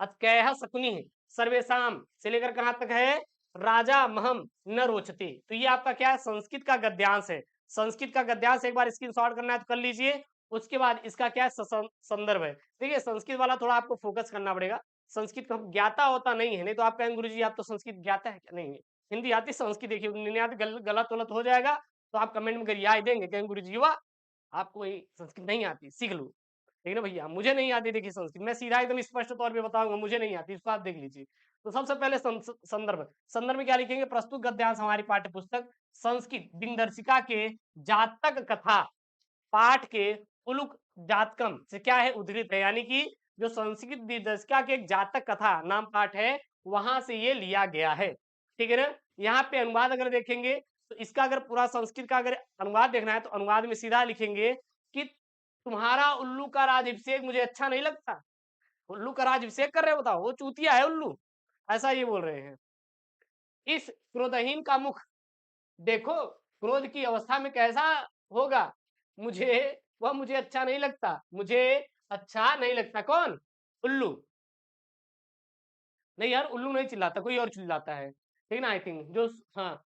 अत्कयः शकुनि सर्वेशम से लेकर कहां तक है? राजा महम न रोचते। तो ये आपका क्या है? संस्कृत का गद्यांश है। संस्कृत का गद्यांश एक बार स्क्रीनशॉट करना है तो कर लीजिए। उसके बाद इसका क्या है? संदर्भ है। देखिए संस्कृत वाला थोड़ा आपको फोकस करना पड़ेगा। संस्कृत को ज्ञाता होता नहीं है, नहीं तो आप कहेंगे गुरु जी आप तो संस्कृत ज्ञाता है क्या? नहीं, हिंदी आती, संस्कृत देखिए नहीं आती, गलत गलत हो जाएगा तो आप कमेंट में करिए, देंगे कहेंगे गुरु जी वाह आपको संस्कृत नहीं आती, सीख लो। ठीक है ना भैया, मुझे नहीं आती देखिए संस्कृत, मैं सीधा एकदम स्पष्ट तौर पे बताऊंगा, मुझे नहीं आती, इसको आप देख लीजिए। तो सबसे पहले संदर्भ, संदर्भ में क्या लिखेंगे, प्रस्तुत गद्यांश हमारी पाठ्य पुस्तक संस्कृत दिनदर्शिका के जातक कथा पाठ के उलुक जातकम से क्या है उद्धृत है, यानी कि जो संस्कृत दिनदर्शिका के एक जातक कथा नाम पाठ है वहां से ये लिया गया है। ठीक है ना। यहाँ पे अनुवाद अगर देखेंगे तो इसका अगर पूरा संस्कृत का अगर अनुवाद देखना है तो अनुवाद में सीधा लिखेंगे कि तुम्हारा उल्लू का राजअभिषेक मुझे अच्छा नहीं लगता। उल्लू का राजअभिषेक कर रहे हो, बताओ, वो चूतिया है उल्लू, ऐसा ये बोल रहे हैं। इस क्रोधहीन का मुख देखो, क्रोध की अवस्था में कैसा होगा, मुझे वह मुझे अच्छा नहीं लगता, मुझे अच्छा नहीं लगता। कौन? उल्लू। नहीं यार, उल्लू नहीं चिल्लाता, कोई और चिल्लाता है, ठीक ना, आई थिंक जो, हाँ।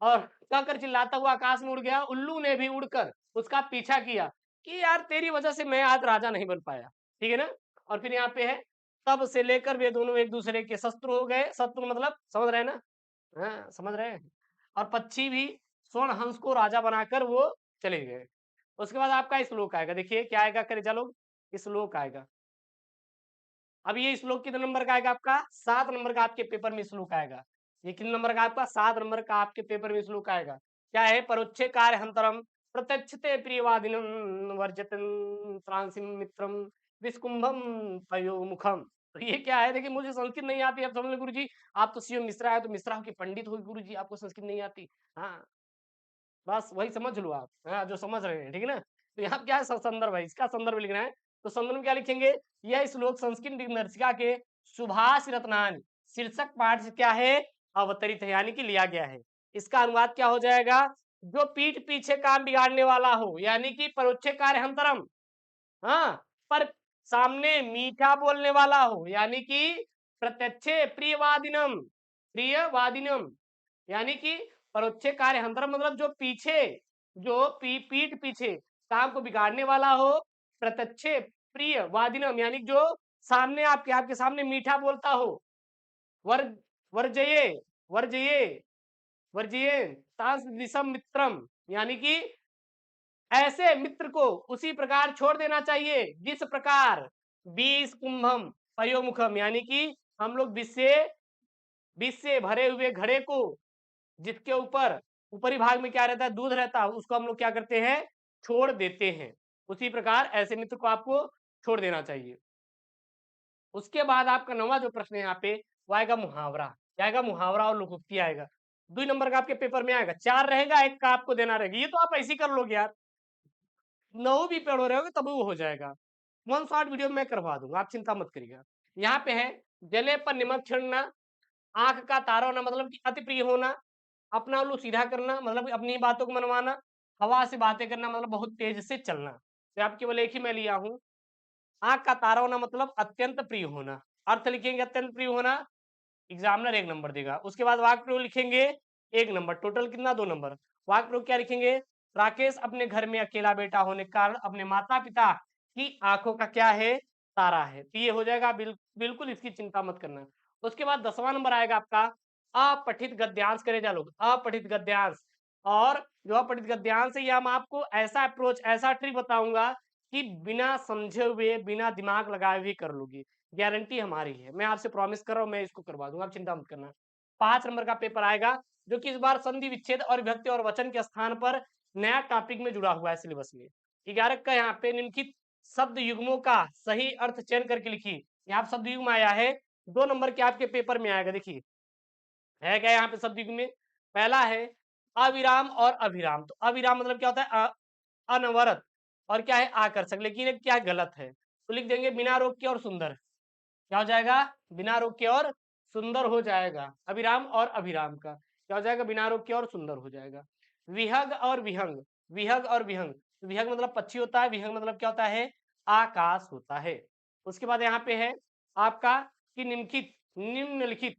और कहकर चिल्लाता हुआ आकाश में उड़ गया, उल्लू ने भी उड़कर उसका पीछा किया कि यार तेरी वजह से मैं आज राजा नहीं बन पाया। ठीक है ना। और फिर यहाँ पे है, तब से लेकर वे दोनों एक दूसरे के शत्रु हो गए। शत्रु मतलब समझ रहे हैं ना, हाँ समझ रहे हैं। और पक्षी भी स्वर्ण हंस को राजा बनाकर वो चले गए। उसके बाद आपका श्लोक आएगा, देखिए क्या आएगा, करेजा लोग, श्लोक आएगा। अब ये श्लोक कितने नंबर का आएगा आपका, 7 नंबर का आपके पेपर में श्लोक आएगा। ये कितने नंबर का आपका, 7 नंबर का आपके पेपर में श्लोक आएगा। क्या है, परोक्षे कार्य हंतरम प्रत्यक्षते प्रियवादिनम वर्जतन त्रांसिम मित्रम विस्कुंभम पयोमुखम। तो ये क्या है, देखिए मुझे संस्कृत नहीं आती, आप समझ लो गुरु जी, आप तो सीओ मिश्रा है तो मिश्रा के पंडित हो गुरु जी, आपको संस्कृत नहीं आती। हाँ, बस वही समझ लो आप, हाँ जो समझ रहे हैं, ठीक है ना। तो यहाँ क्या है, संदर्भ है, इसका संदर्भ लिखना है। तो संदर्भ में क्या लिखेंगे, यह श्लोक संस्कृत दिनदर्शिका के सुभाष रत्नान शीर्षक पाठ से क्या है, अवतरित है, यानी कि लिया गया है। इसका अनुवाद क्या हो जाएगा, जो पीठ पीछे काम बिगाड़ने वाला हो, यानी कि परोक्षे कार्य हंतरम, हाँ, पर सामने मीठा बोलने वाला हो, यानी कि प्रत्यक्षे प्रियवादिनम, प्रियवादिनम, यानी कि परोक्षे कार्य हंतरम मतलब जो पीछे, जो पीठ पीछे काम को बिगाड़ने वाला हो, प्रत्यक्षे प्रिय वादिनम यानी जो सामने आपके सामने मीठा बोलता हो, वर वर्जये वर्जये वर्जये तांस दिशम मित्रम, यानी कि ऐसे मित्र को उसी प्रकार छोड़ देना चाहिए जिस प्रकार बीस कुंभम पयोमुखम, यानी कि हम लोग विष से भरे हुए घड़े को, जिसके ऊपर ऊपरी भाग में क्या रहता है, दूध रहता है, उसको हम लोग क्या करते हैं, छोड़ देते हैं। उसी प्रकार ऐसे मित्र को आपको छोड़ देना चाहिए। उसके बाद आपका 9वां जो प्रश्न है यहाँ पे वो आएगा मुहावरा। क्या आएगा, मुहावरा और लोकोक्ति आएगा। 2 नंबर का आपके पेपर में आएगा, 4 रहेगा, 1 का आपको देना रहेगा। ये तो आप ऐसे ही कर लोगे यार, 9 भी पढ़ो रहोगे तब वो हो जाएगा। 1 शॉर्ट वीडियो में मैं करवा दूंगा, आप चिंता मत करिएगा। यहाँ पे है, जले पर निमक छिड़ना, आंख का तारा होना मतलब कि अति प्रिय होना, अपना उल्लू सीधा करना मतलब अपनी बातों को मनवाना, हवा से बातें करना मतलब बहुत तेज से चलना। तो आप केवल एक ही मैं लिया हूं, आंख का तारा होना मतलब अत्यंत प्रिय होना। अर्थ लिखेंगे अत्यंत प्रिय होना, एग्जामिनर 1 नंबर देगा। उसके बाद वाक्य प्रयोग लिखेंगे 1 नंबर, टोटल कितना, 2 नंबर। वाक्य प्रयोग क्या लिखेंगे, राकेश अपने घर में अकेला बेटा होने के कारण अपने माता पिता की आंखों का क्या है, तारा है। तो ये हो जाएगा, बिल्कुल इसकी चिंता मत करना। उसके बाद 10वां नंबर आएगा आपका अपठित गद्यांश करे जा लोग, अपठित गद्यांश। और जो अपठित गद्यांश है, ये हम आपको ऐसा अप्रोच, ऐसा ट्रिक बताऊंगा कि बिना समझे हुए, बिना दिमाग लगाए हुए कर लोगे, गारंटी हमारी है, मैं आपसे प्रॉमिस कर रहा हूँ, मैं इसको करवा दूंगा, आप चिंता मत करना। 5 नंबर का पेपर आएगा, जो कि इस बार संधि विच्छेद और विभक्ति और वचन के स्थान पर नया टॉपिक में जुड़ा हुआ है सिलेबस में। 11 का यहाँ पे निम्नलिखित शब्द युग्मों का सही अर्थ चयन करके लिखिए। यहाँ शब्द युग्म आया है, 2 नंबर के आपके पेपर में आएगा। देखिए है क्या यहाँ पे शब्द युग्म में, पहला है अविराम और अभिराम। तो अविराम मतलब क्या होता है, अनवरत, और क्या है, आकर्षक, लेकिन क्या गलत है, तो लिख देंगे बिना रोक के और सुंदर। क्या हो जाएगा, बिना रोक के और सुंदर हो जाएगा। अभिराम और अभिराम का क्या हो जाएगा, बिना रोक के और सुंदर हो जाएगा। विहग और विहंग, विहग और विहंग, तो विहग मतलब पक्षी होता है, विहंग मतलब क्या होता है, आकाश होता है। उसके बाद यहाँ पे है आपका कि निम्नलिखित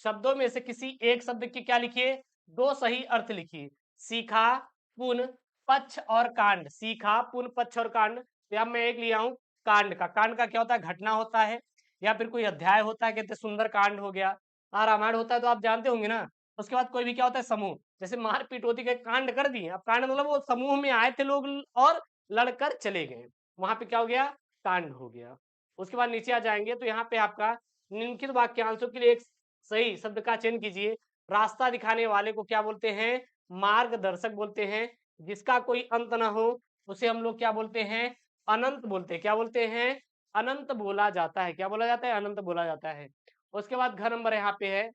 शब्दों में से किसी एक शब्द के क्या लिखिए, 2 सही अर्थ लिखिए। सीखा, पुन, पक्ष और कांड। सीखा, पुन, पक्ष और कांड। तो अब मैं एक लिया हूं कांड का। कांड का क्या होता है, घटना होता है या फिर कोई अध्याय होता है, कहते सुंदर कांड हो गया। रामायण होता है तो आप जानते होंगे ना। उसके बाद कोई भी क्या होता है, समूह, जैसे मारपीट होती है, कांड कर दिए। अब कांड मतलब वो समूह में आए थे लोग और लड़कर चले गए। वहां पे क्या हो गया, कांड हो गया। उसके बाद नीचे आ जाएंगे तो यहाँ पे आपका निम्नलिखित वाक्यांशों के लिए एक सही शब्द का चयन कीजिए। रास्ता दिखाने वाले को क्या बोलते हैं, मार्गदर्शक बोलते हैं। जिसका कोई अंत ना हो उसे हम लोग क्या बोलते हैं, अनंत बोलते हैं। क्या बोलते हैं, अनंत बोला जाता है। क्या बोला जाता है, अनंत बोला जाता है। उसके बाद घ नंबर यहाँ पे है,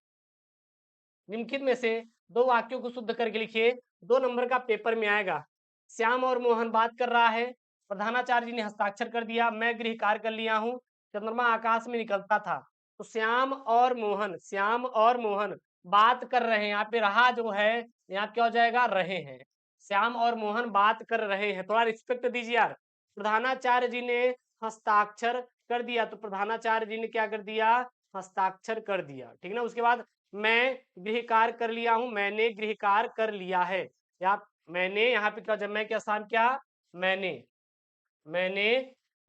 निम्नलिखित में से दो वाक्यों को शुद्ध करके लिखिए। 2 नंबर का पेपर में आएगा। श्याम और मोहन बात कर रहा है, प्रधानाचार्य जी ने हस्ताक्षर कर दिया, मैं गृह कार्य कर लिया हूँ, चंद्रमा आकाश में निकलता था। तो श्याम और मोहन बात कर रहे हैं। यहाँ पे रहा जो है, यहाँ क्या हो जाएगा, रहे हैं। श्याम और मोहन बात कर रहे हैं, थोड़ा रिस्पेक्ट दीजिए यार। प्रधानाचार्य जी ने हस्ताक्षर कर दिया, तो प्रधानाचार्य जी ने क्या कर दिया, हस्ताक्षर कर दिया। ठीक ना। उसके बाद मैं गृह कार्य कर लिया हूं, मैंने गृह कार्य कर लिया है। या मैंने यहाँ पे क्या, जब मैं क्या स्थान, क्या मैंने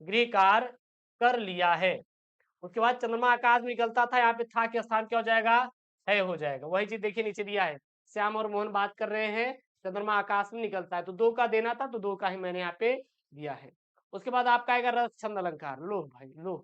गृह कार्य कर लिया है। उसके बाद चंद्रमा आकाश में निकलता था, यहाँ पे था के स्थान क्या हो जाएगा, है हो जाएगा। वही चीज देखिए नीचे दिया है, श्याम और मोहन बात कर रहे हैं, चंद्रमा आकाश में निकलता है। तो 2 का देना था, तो 2 का ही मैंने यहाँ पे दिया है। उसके बाद आपका आएगा रस छंद अलंकार। लो भाई लो,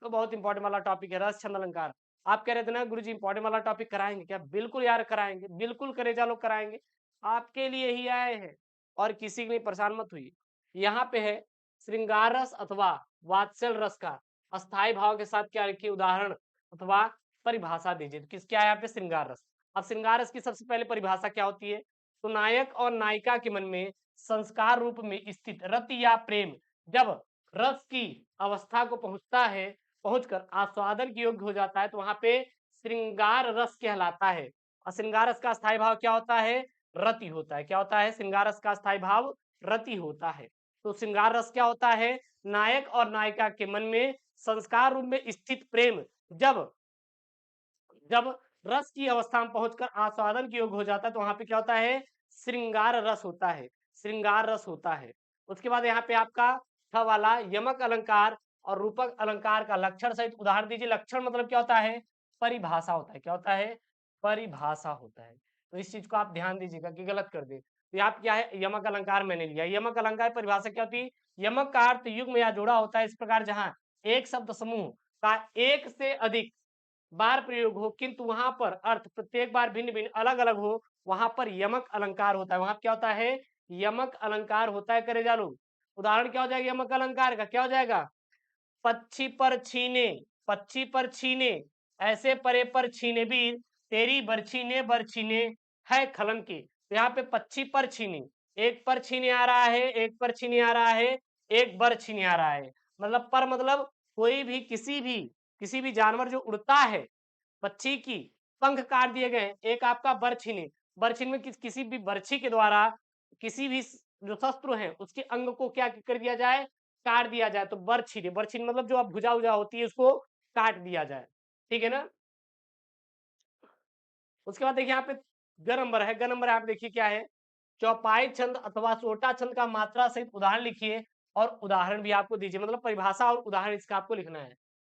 तो बहुत इंपॉर्टेंट वाला टॉपिक है रस छंद अलंकार। आप कह रहे थे ना गुरुजी इंपॉर्टेंट वाला टॉपिक कराएंगे क्या, बिल्कुल यार कराएंगे, बिल्कुल करेजा लोग कराएंगे। आपके लिए ही आए हैं और किसी के लिए परेशान मत हुई। यहाँ पे है श्रृंगार रस अथवा वात्सल रस का अस्थाई भाव के साथ क्या लिखिए, उदाहरण अथवा परिभाषा दीजिए। तो किस क्या है यहाँ पे, श्रृंगार रस। अब श्रृंगार रस की सबसे पहले परिभाषा क्या होती है, तो नायक और नायिका के मन में संस्कार रूप में स्थित रति या प्रेम जब रस की अवस्था को पहुंचता है, पहुंचकर आस्वादन के योग्य हो जाता है, तो वहां पे श्रृंगार रस कहलाता है। और श्रृंगार रस का स्थायी भाव क्या होता है, रति होता है। क्या होता है, श्रृंगार रस का स्थायी भाव रति होता है। तो श्रृंगार रस क्या होता है, नायक और नायिका के मन में संस्कार रूप में स्थित प्रेम जब जब रस की अवस्था में पहुंचकर आस्वादन के योग्य हो जाता है, तो वहां पे क्या होता है, श्रृंगार रस होता है। श्रृंगार रस होता है। उसके बाद यहाँ पे आपका छ वाला यमक अलंकार और रूपक अलंकार का लक्षण सहित उदाहरण दीजिए। लक्षण मतलब क्या होता है, परिभाषा होता है। क्या होता है, परिभाषा होता है। तो इस चीज को आप ध्यान दीजिएगा कि गलत कर दे। तो यहाँ क्या है, यमक अलंकार मैंने लिया। यमक अलंकार परिभाषा क्या होती है, यमक का अर्थ युग्म या जोड़ा होता है। इस प्रकार जहां एक शब्द समूह का एक से अधिक बार प्रयोग हो, किंतु वहां पर अर्थ प्रत्येक बार भिन्न भिन्न अलग अलग हो, वहां पर यमक अलंकार होता है। वहां क्या होता है, यमक अलंकार होता है। करे जा लो, उदाहरण क्या हो जाएगा यमक अलंकार का, क्या हो जाएगा, पक्षी पर छीने, पक्षी पर छीने, ऐसे परे पर छीने वीर, तेरी बरछी ने बरछीने है खलन की। तो यहाँ पे पक्षी पर छीने, एक पर छीने आ रहा है, एक पर छीने आ रहा है, एक बर छीने आ रहा है। मतलब पर मतलब कोई भी किसी भी जानवर जो उड़ता है, पक्षी की पंख काट दिए गए। एक आपका बरछीने, बरछीन में किसी भी बरछी के द्वारा किसी भी जो शत्रु है उसके अंग को क्या कर दिया जाए, काट दिया जाए। तो बरछीने, बरछीन मतलब जो अब भुजा उजा होती है उसको काट दिया जाए। ठीक है ना। उसके बाद देखिए यहाँ पे ग नंबर है, ग नंबर आप देखिए क्या है, चौपाई छंद अथवा सोटा छंद का मात्रा सहित उदाहरण लिखिए और उदाहरण भी आपको दीजिए। मतलब परिभाषा और उदाहरण इसका आपको लिखना है।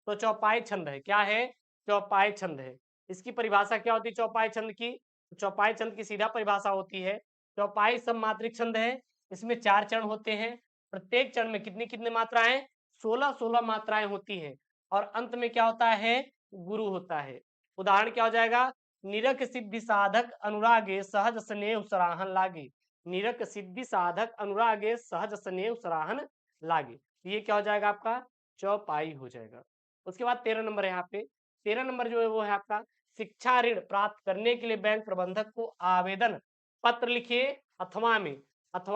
तो चौपाई छंद है, क्या है, चौपाई छंद है। इसकी परिभाषा क्या होती है चौपाई छंद की, चौपाई छंद की सीधा परिभाषा होती है, चौपाई सममात्रिक छंद है। इसमें 4 चरण होते हैं, प्रत्येक चरण में कितनी कितनी मात्राएं, 16 मात्राएं होती हैं। और अंत में क्या होता है, गुरु होता है। उदाहरण क्या हो जाएगा, निरक सिद्धि साधक अनुरागे सहज स्नेह सराहन लागे। निरक सिद्धि साधक अनुरागे सहज स्नेह सराहन लागे। ये क्या हो जाएगा आपका, चौपाई हो जाएगा। उसके बाद 13 नंबर है यहाँ पे, 13 नंबर जो है वो है आपका, शिक्षा ऋण प्राप्त करने के लिए बैंक प्रबंधक को आवेदन पत्र लिखिए अथवा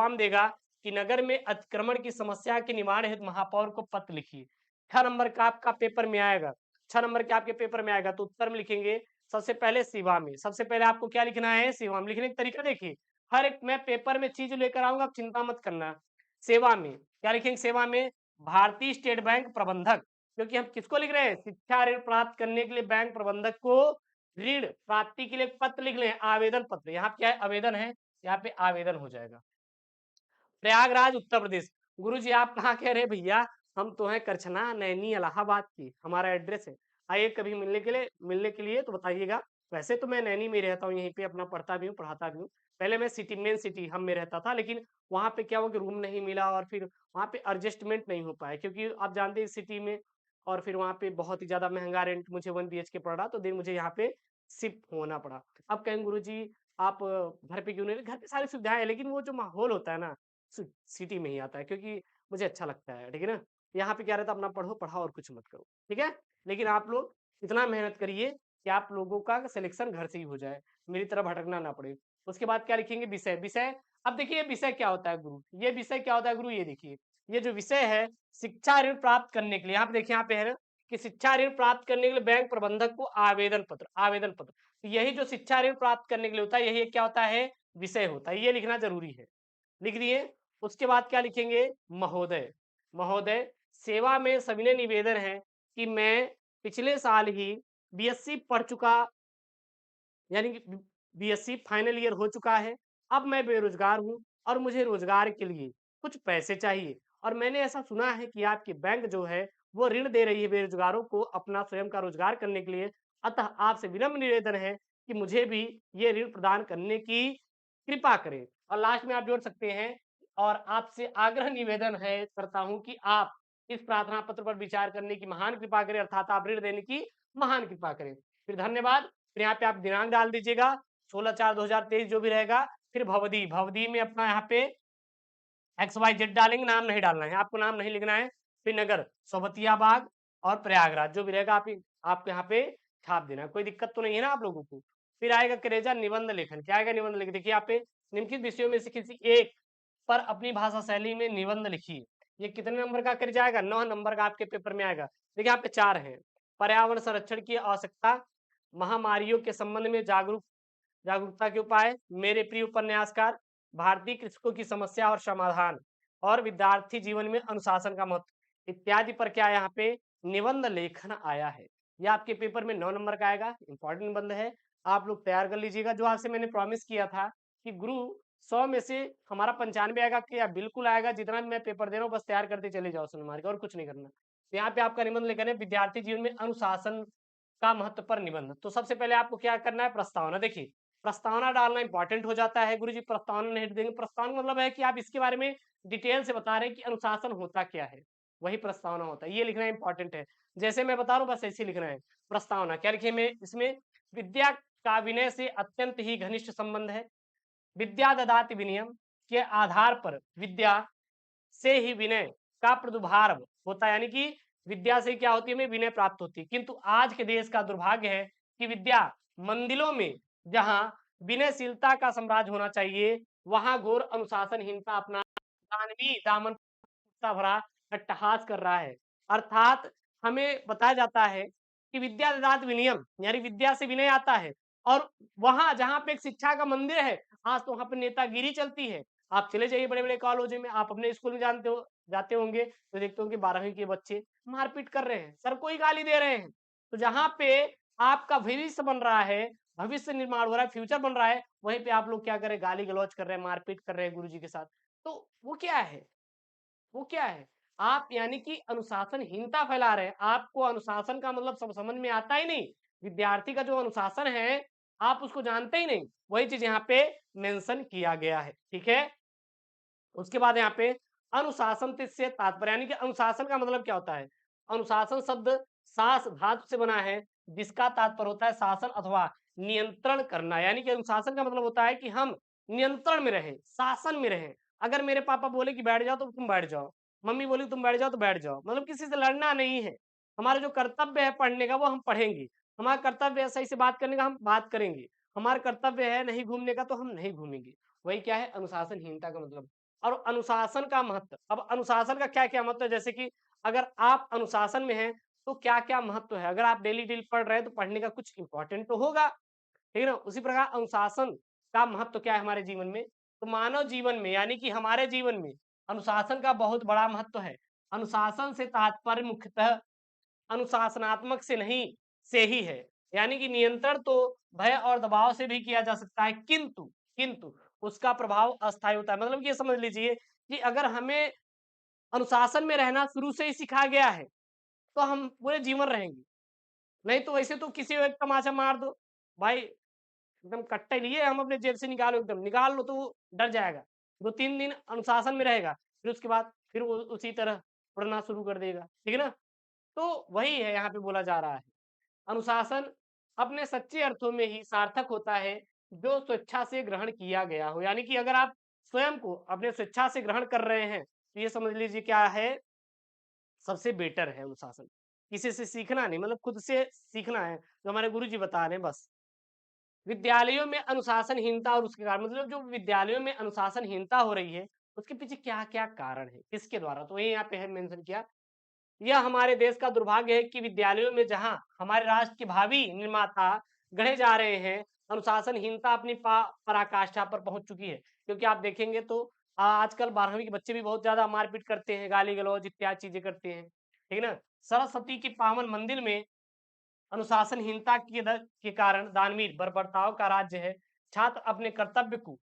में देगा कि नगर में अतिक्रमण की समस्या के निवारण हेतु महापौर को पत्र लिखिए। 6 नंबर का आपका पेपर में आएगा, 6 नंबर के आपके पेपर में आएगा। तो उत्तर में लिखेंगे सबसे पहले सेवा में, सबसे पहले आपको क्या लिखना है, सेवा में। लिखने का तरीका देखिए, हर एक मैं पेपर में चीज लेकर आऊंगा, आप चिंता मत करना। सेवा में क्या लिखेंगे, सेवा में भारतीय स्टेट बैंक प्रबंधक, क्योंकि हम किसको लिख रहे हैं, शिक्षा ऋण प्राप्त करने के लिए बैंक प्रबंधक को ऋण प्राप्ति के लिए पत्र लिख रहे हैं, आवेदन पत्र। यहाँ क्या है, आवेदन है, यहाँ पे आवेदन हो जाएगा। प्रयागराज उत्तर प्रदेश, गुरुजी आप कहाँ कह रहे हैं भैया, हम तो हैं करछना नैनी इलाहाबाद की, हमारा एड्रेस है। आइए कभी मिलने के लिए तो बताइएगा। वैसे तो मैं नैनी में रहता हूँ, यहीं पे अपना पढ़ता भी हूँ पढ़ाता भी हूँ। पहले मैं सिटी मेन सिटी हम में रहता था, लेकिन वहाँ पे क्या हुआ कि रूम नहीं मिला और फिर वहाँ पे एडजस्टमेंट नहीं हो पाया, क्योंकि आप जानते हैं सिटी में, और फिर वहाँ पे बहुत ही ज़्यादा महँगा रेंट मुझे 1 बीएचके पड़ा, तो देन मुझे यहाँ पे शिफ्ट होना पड़ा। अब कहेंगे गुरुजी आप घर पे क्यों नहीं रहे? घर पे सारी सुविधाएँ हैं, लेकिन वो जो माहौल होता है ना, सि सिटी में ही आता है, क्योंकि मुझे अच्छा लगता है, ठीक है ना? यहाँ पे क्या रहता है, अपना पढ़ो, पढ़ाओ और कुछ मत करो, ठीक है? लेकिन आप लोग इतना मेहनत करिए कि आप लोगों का सिलेक्शन घर से ही हो जाए, मेरी तरह भटकना ना पड़े। उसके बाद क्या लिखेंगे? विषय। विषय, अब देखिए विषय क्या होता है गुरु? ये विषय क्या होता है गुरु? ये देखिए, ये जो विषय है, शिक्षा ऋण प्राप्त करने के लिए, यहाँ पे देखिए, यहाँ पे है ना कि शिक्षा ऋण प्राप्त करने के लिए बैंक प्रबंधक को आवेदन पत्र। तो यही जो शिक्षा ऋण प्राप्त करने के लिए होता है, यही क्या होता है? विषय होता है। ये लिखना जरूरी है, लिख दिए। उसके बाद क्या लिखेंगे? महोदय। महोदय, सेवा में सविनय निवेदन है कि मैं पिछले साल ही बीएससी पढ़ चुका, यानी कि बीएससी फाइनल ईयर हो चुका है। अब मैं बेरोजगार हूँ और मुझे रोजगार के लिए कुछ पैसे चाहिए, और मैंने ऐसा सुना है कि आपकी बैंक जो है वो ऋण दे रही है बेरोजगारों को अपना स्वयं का रोजगार करने के लिए। अतः आपसे विनम्र निवेदन है कि मुझे भी ये ऋण प्रदान करने की कृपा करें। और लास्ट में आप जोड़ सकते हैं, और आपसे आग्रह निवेदन है करता हूं कि आप इस प्रार्थना पत्र पर विचार करने की महान कृपा करें, अर्थात आप ऋण देने की महान कृपा करें। फिर धन्यवाद। फिर यहाँ पे आप दिनांक डाल दीजिएगा, 16/4/2023 जो भी रहेगा। फिर भवदी, भवदी में अपना यहाँ पे XYZ डालेंगे, नाम नहीं डालना है, आपको नाम नहीं लिखना है। फिर नगर, सोबतियाबाग और प्रयागराज जो भी रहेगा आपको यहाँ पे छाप देना है। कोई दिक्कत तो नहीं है ना आप लोगों को? फिर आएगा करेजा निबंध लेखन। क्या आएगा? निबंध लेखन। देखिए यहाँ पे निम्नलिखित विषयों में से किसी एक पर अपनी भाषा शैली में निबंध लिखिए। ये कितने नंबर का कर जाएगा? 9 नंबर का आपके पेपर में आएगा। देखिए यहाँ पे 4 हैं। पर्यावरण संरक्षण की आवश्यकता, महामारियों के संबंध में जागरूकता के उपाय, मेरे प्रिय उपन्यासकार, भारतीय कृषकों की समस्या और समाधान, और विद्यार्थी जीवन में अनुशासन का महत्व इत्यादि पर क्या यहाँ पे निबंध लेखन आया है। ये आपके पेपर में 9 नंबर का आएगा। इंपॉर्टेंट निबंध है, आप लोग तैयार कर लीजिएगा। जो आपसे मैंने प्रॉमिस किया था कि गुरु 100 में से हमारा 95 आएगा, क्या बिल्कुल आएगा। जितना भी मैं पेपर दे रहा हूँ बस तैयार करते चले जाओ सुन मार के, और कुछ नहीं करना। तो यहाँ पे आपका निबंध लेखन है, विद्यार्थी जीवन में अनुशासन का महत्व पर निबंध। तो सबसे पहले आपको क्या करना है? प्रस्तावना। देखिए प्रस्तावना डालना इंपॉर्टेंट हो जाता है। गुरुजी प्रस्तावना नहीं देंगे, प्रस्तावना मतलब है कि आप इसके बारे में डिटेल से बता रहे हैं कि अनुशासन होता क्या है, वही प्रस्तावना होता है। ये लिखना इंपॉर्टेंट है, जैसे मैं बता रहा हूँ बस ऐसे लिखना है। प्रस्तावना क्या लिखे में इसमें? विद्या का विनय से अत्यंत ही घनिष्ठ संबंध है। विद्या ददाति विनयम के आधार पर विद्या से ही विनय का प्रादुर्भाव होता है, यानी कि विद्या से क्या होती है? हमें विनय प्राप्त होती है। किंतु आज के देश का दुर्भाग्य है कि विद्या मंदिरों में जहां विनयशीलता का साम्राज्य होना चाहिए, वहां घोर अनुशासनहीनता अपना दानवी दामन भरा अट्टहास कर रहा है। अर्थात हमें बताया जाता है कि विद्या ददाति विनयम, यानी विद्या से विनय आता है, और वहां जहां पे एक शिक्षा का मंदिर है, आज तो वहां पे नेतागिरी चलती है। आप चले जाइए बड़े बड़े कॉलेजों में, आप अपने स्कूल में जानते हो जाते होंगे तो देखते होंगे 12वीं के बच्चे मारपीट कर रहे हैं, सर को ही गाली दे रहे हैं। तो जहां पे आपका भविष्य बन रहा है, भविष्य निर्माण हो रहा है, फ्यूचर बन रहा है, वहीं पे आप लोग क्या कर रहे हैं? गाली गलौज कर रहे हैं, मारपीट कर रहे हैं गुरु जी के साथ। तो वो क्या है? वो क्या है? आप यानी कि अनुशासनहीनता फैला रहे हैं। आपको अनुशासन का मतलब सब समझ में आता ही नहीं। विद्यार्थी का जो अनुशासन है, आप उसको जानते ही नहीं। वही चीज यहाँ पे मेंशन किया गया है, ठीक है। उसके बाद यहाँ पे अनुशासन से तात्पर्य, यानी कि अनुशासन का मतलब क्या होता है? अनुशासन शब्द शास धातु से बना है, जिसका तात्पर्य होता है शासन अथवा नियंत्रण करना। यानी कि अनुशासन का मतलब होता है कि हम नियंत्रण में रहे, शासन में रहे। अगर मेरे पापा बोले कि बैठ जाओ तो तुम बैठ जाओ, मम्मी बोली तुम बैठ जाओ तो बैठ जाओ, मतलब किसी से लड़ना नहीं है। हमारा जो कर्तव्य है पढ़ने का वो हम पढ़ेंगे, हमारा कर्तव्य है सही से बात करने का हम बात करेंगे, हमारा कर्तव्य है नहीं घूमने का तो हम नहीं घूमेंगे। वही क्या है? अनुशासनहीनता का मतलब। और अनुशासन का महत्व, अब अनुशासन का क्या क्या महत्व है? जैसे कि अगर आप अनुशासन में हैं तो क्या क्या महत्व है? अगर आप डेली डेली पढ़ रहे हैं तो पढ़ने का कुछ इंपॉर्टेंट तो होगा, ठीक है ना। उसी प्रकार अनुशासन का महत्व क्या है हमारे जीवन में? तो मानव जीवन में, यानी कि हमारे जीवन में अनुशासन का बहुत बड़ा महत्व है। अनुशासन से तात्पर्य मुख्यतः अनुशासनात्मक से नहीं, से ही है। यानी कि नियंत्रण तो भय और दबाव से भी किया जा सकता है, किंतु किंतु उसका प्रभाव अस्थायी होता है। मतलब ये समझ लीजिए कि अगर हमें अनुशासन में रहना शुरू से ही सिखा गया है तो हम पूरे जीवन रहेंगे। नहीं तो वैसे तो किसी को एक तमाचा मार दो भाई, एकदम कट्टे लिए हम अपने जेब से निकालो, एकदम निकाल लो तो वो डर जाएगा। 2-3 दिन अनुशासन में रहेगा, फिर उसके बाद फिर वो उसी तरह उड़ना शुरू कर देगा, ठीक है ना? तो वही है यहाँ पे बोला जा रहा है। अनुशासन अपने सच्चे अर्थों में ही सार्थक होता है, जो स्वेच्छा से ग्रहण किया गया हो। यानी कि अगर आप स्वयं को अपने स्वेच्छा से ग्रहण कर रहे हैं, तो ये समझ लीजिए क्या है, सबसे बेटर है अनुशासन। किसी से सीखना नहीं, मतलब खुद से सीखना है, जो हमारे गुरुजी बता रहे हैं बस। विद्यालयों में अनुशासनहीनता और उसके कारण, मतलब जो विद्यालयों में अनुशासनहीनता हो रही है, उसके पीछे क्या-क्या कारण है, किसके द्वारा? तो वही यहाँ पे है मेंशन किया। यह हमारे देश का दुर्भाग्य है कि विद्यालयों में जहाँ हमारे राष्ट्र के भावी निर्माता गढ़े जा रहे हैं, अनुशासनहीनता अपनी पराकाष्ठा पर पहुंच चुकी है। क्योंकि आप देखेंगे तो आजकल 12वीं के बच्चे भी बहुत ज्यादा मारपीट करते हैं, गाली गलौज इत्यादि चीजें करते हैं, ठीक है ना? सरस्वती के पावन मंदिर में अनुशासनहीनता के कारण दानवीर बर्बरताओं का राज्य है। छात्र अपने कर्तव्य को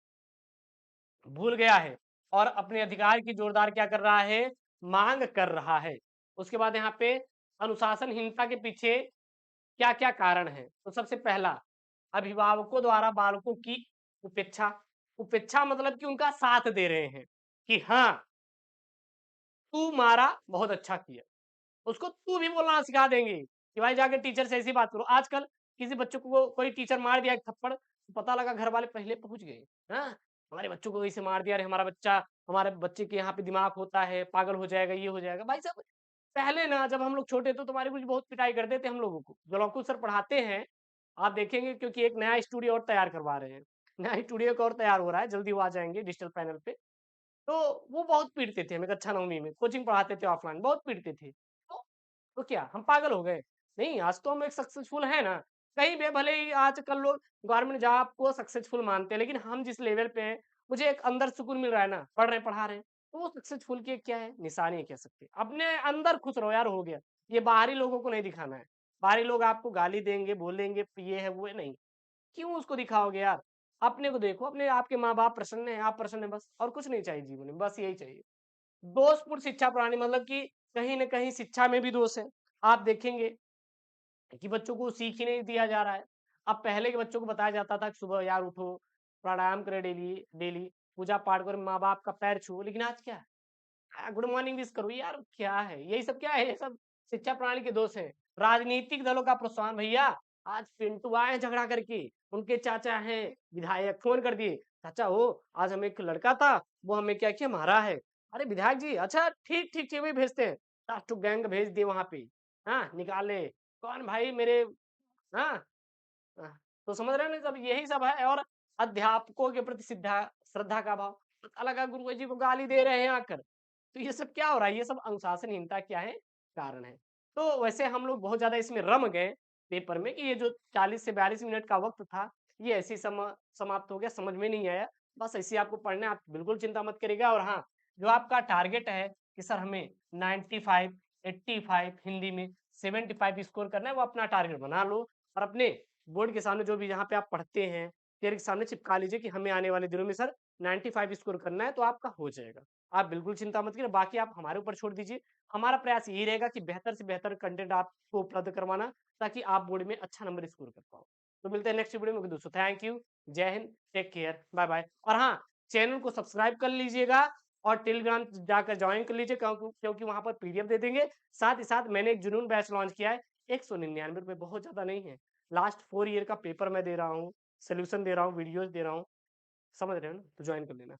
भूल गया है और अपने अधिकार की जोरदार क्या कर रहा है, मांग कर रहा है। उसके बाद यहाँ पे अनुशासनहीनता के पीछे क्या क्या कारण है? तो सबसे पहला, अभिभावकों द्वारा बालकों की उपेक्षा। उपेक्षा मतलब कि उनका साथ दे रहे हैं कि हाँ, तू मारा, बहुत अच्छा किया। उसको तू भी बोलना सिखा देंगे कि भाई जाके टीचर से ऐसी बात करो। आजकल किसी बच्चों को कोई टीचर मार दिया एक थप्पड़, तो पता लगा घर वाले पहले पहुंच गए, हाँ, हमारे बच्चों को इसे मार दिया, अरे हमारे बच्चे के यहाँ पे दिमाग होता है, पागल हो जाएगा, ये हो जाएगा। भाई साहब, पहले ना जब हम लोग छोटे थे तो तुम्हारी कुछ बहुत पिटाई करते थे हम लोगों को। जो लौकुश सर पढ़ाते हैं, आप देखेंगे, क्योंकि एक नया स्टूडियो और तैयार करवा रहे हैं। नया स्टूडियो एक और तैयार हो रहा है, जल्दी वो आ जाएंगे डिजिटल पैनल पे। तो वो बहुत पीटते थे हमें कक्षा 9वीं में, कोचिंग पढ़ाते थे ऑफलाइन, बहुत पीटते थे। तो क्या हम पागल हो गए? नहीं, आज तो हम एक सक्सेसफुल है ना। कहीं भी भले ही आजकल लोग गवर्नमेंट जॉब को सक्सेसफुल मानते हैं, लेकिन हम जिस लेवल पे हैं, मुझे एक अंदर सुकून मिल रहा है ना, पढ़ रहे हैं, पढ़ा रहे हैं, तो वो सक्सेसफुल की एक क्या है, निशानी है कह सकते हैं। अपने अंदर खुश रहो यार, हो गया। ये बाहरी लोगों को नहीं दिखाना है। बाहरी लोग आपको गाली देंगे, बोलेंगे, ये है, वो है, नहीं। क्यों उसको दिखाओगे यार? अपने को देखो, अपने आपके माँ-बाप प्रसन्न हैं, आप प्रसन्न हैं, बस और कुछ नहीं चाहिए जीवन में, बस यही चाहिए। दोषपूर्ण शिक्षा प्रणाली मतलब कि कहीं न कहीं शिक्षा में भी दोष है। आप देखेंगे कि बच्चों को सीख ही नहीं दिया जा रहा है। अब पहले के बच्चों को बताया जाता था कि सुबह यार उठो, प्राणायाम करें डेली डेली, पूजा-पाठ करो, माँ-बाप का पैर छुओ, लेकिन आज क्या है? गुड मॉर्निंग विश करो, यार क्या है? यही सब क्या है? ये सब शिक्षा प्रणाली के दोष हैं। राजनीतिक दलों का प्रोत्साहन भैया, आज पिंटू आए हैं झगड़ा करके, उनके चाचा हैं विधायक, फ़ोन कर दिए, चाचा हो आज हमें एक लड़का था, वो हमें क्या किया, मारा है। अरे विधायक जी, अच्छा ठीक, ठीक, ठीक, वही भेजते हैं। 10 ठो गैंग भेज दिए वहाँ पे, हाँ, निकाले। कौन भाई मेरे, हाँ, तो समझ रहे हैं ना, सब यही सब है। और अध्यापकों के प्रति श्रद्धा का अभाव। पता लगा गुरुजी जी को गाली दे रहे हैं आकर। तो ये सब क्या हो रहा है? ये सब अनुशासनहीनता क्या है? कारण है। तो वैसे हम लोग बहुत ज़्यादा इसमें रम गए पेपर में कि ये जो 40 से 42 मिनट का वक़्त था, ये ऐसे ही समाप्त हो गया, समझ में नहीं आया। बस ऐसे ही आपको पढ़ना है, आप बिल्कुल चिंता मत करिएगा। और हाँ, जो आपका टारगेट है कि सर हमें 95, 85 हिंदी में 75 स्कोर करना है, वो अपना टारगेट बना लो और अपने बोर्ड के सामने, जो भी जहाँ पे आप पढ़ते हैं, पेड़ के सामने चिपका लीजिए कि हमें आने वाले दिनों में सर 95 स्कोर करना है, तो आपका हो जाएगा। आप बिल्कुल चिंता मत करिए, बाकी आप हमारे ऊपर छोड़ दीजिए। हमारा प्रयास यही रहेगा कि बेहतर से बेहतर कंटेंट आपको उपलब्ध करवाना, ताकि आप बोर्ड में अच्छा नंबर स्कोर कर पाओ। तो मिलते हैं नेक्स्ट वीडियो में दोस्तों। थैंक यू, जय Hind, take care, bye bye. और हाँ, चैनल को सब्सक्राइब कर लीजिएगा और टेलीग्राम जाकर ज्वाइन कर लीजिए, क्योंकि वहां पर पीडीएफ दे देंगे। साथ ही साथ मैंने एक जुनून बैच लॉन्च किया है, 199 रुपये, बहुत ज्यादा नहीं है। लास्ट 4 ईयर का पेपर मैं दे रहा हूँ, सोल्यूशन दे रहा हूँ, वीडियोस दे रहा हूँ, समझ रहे हो ना? तो ज्वाइन कर लेना।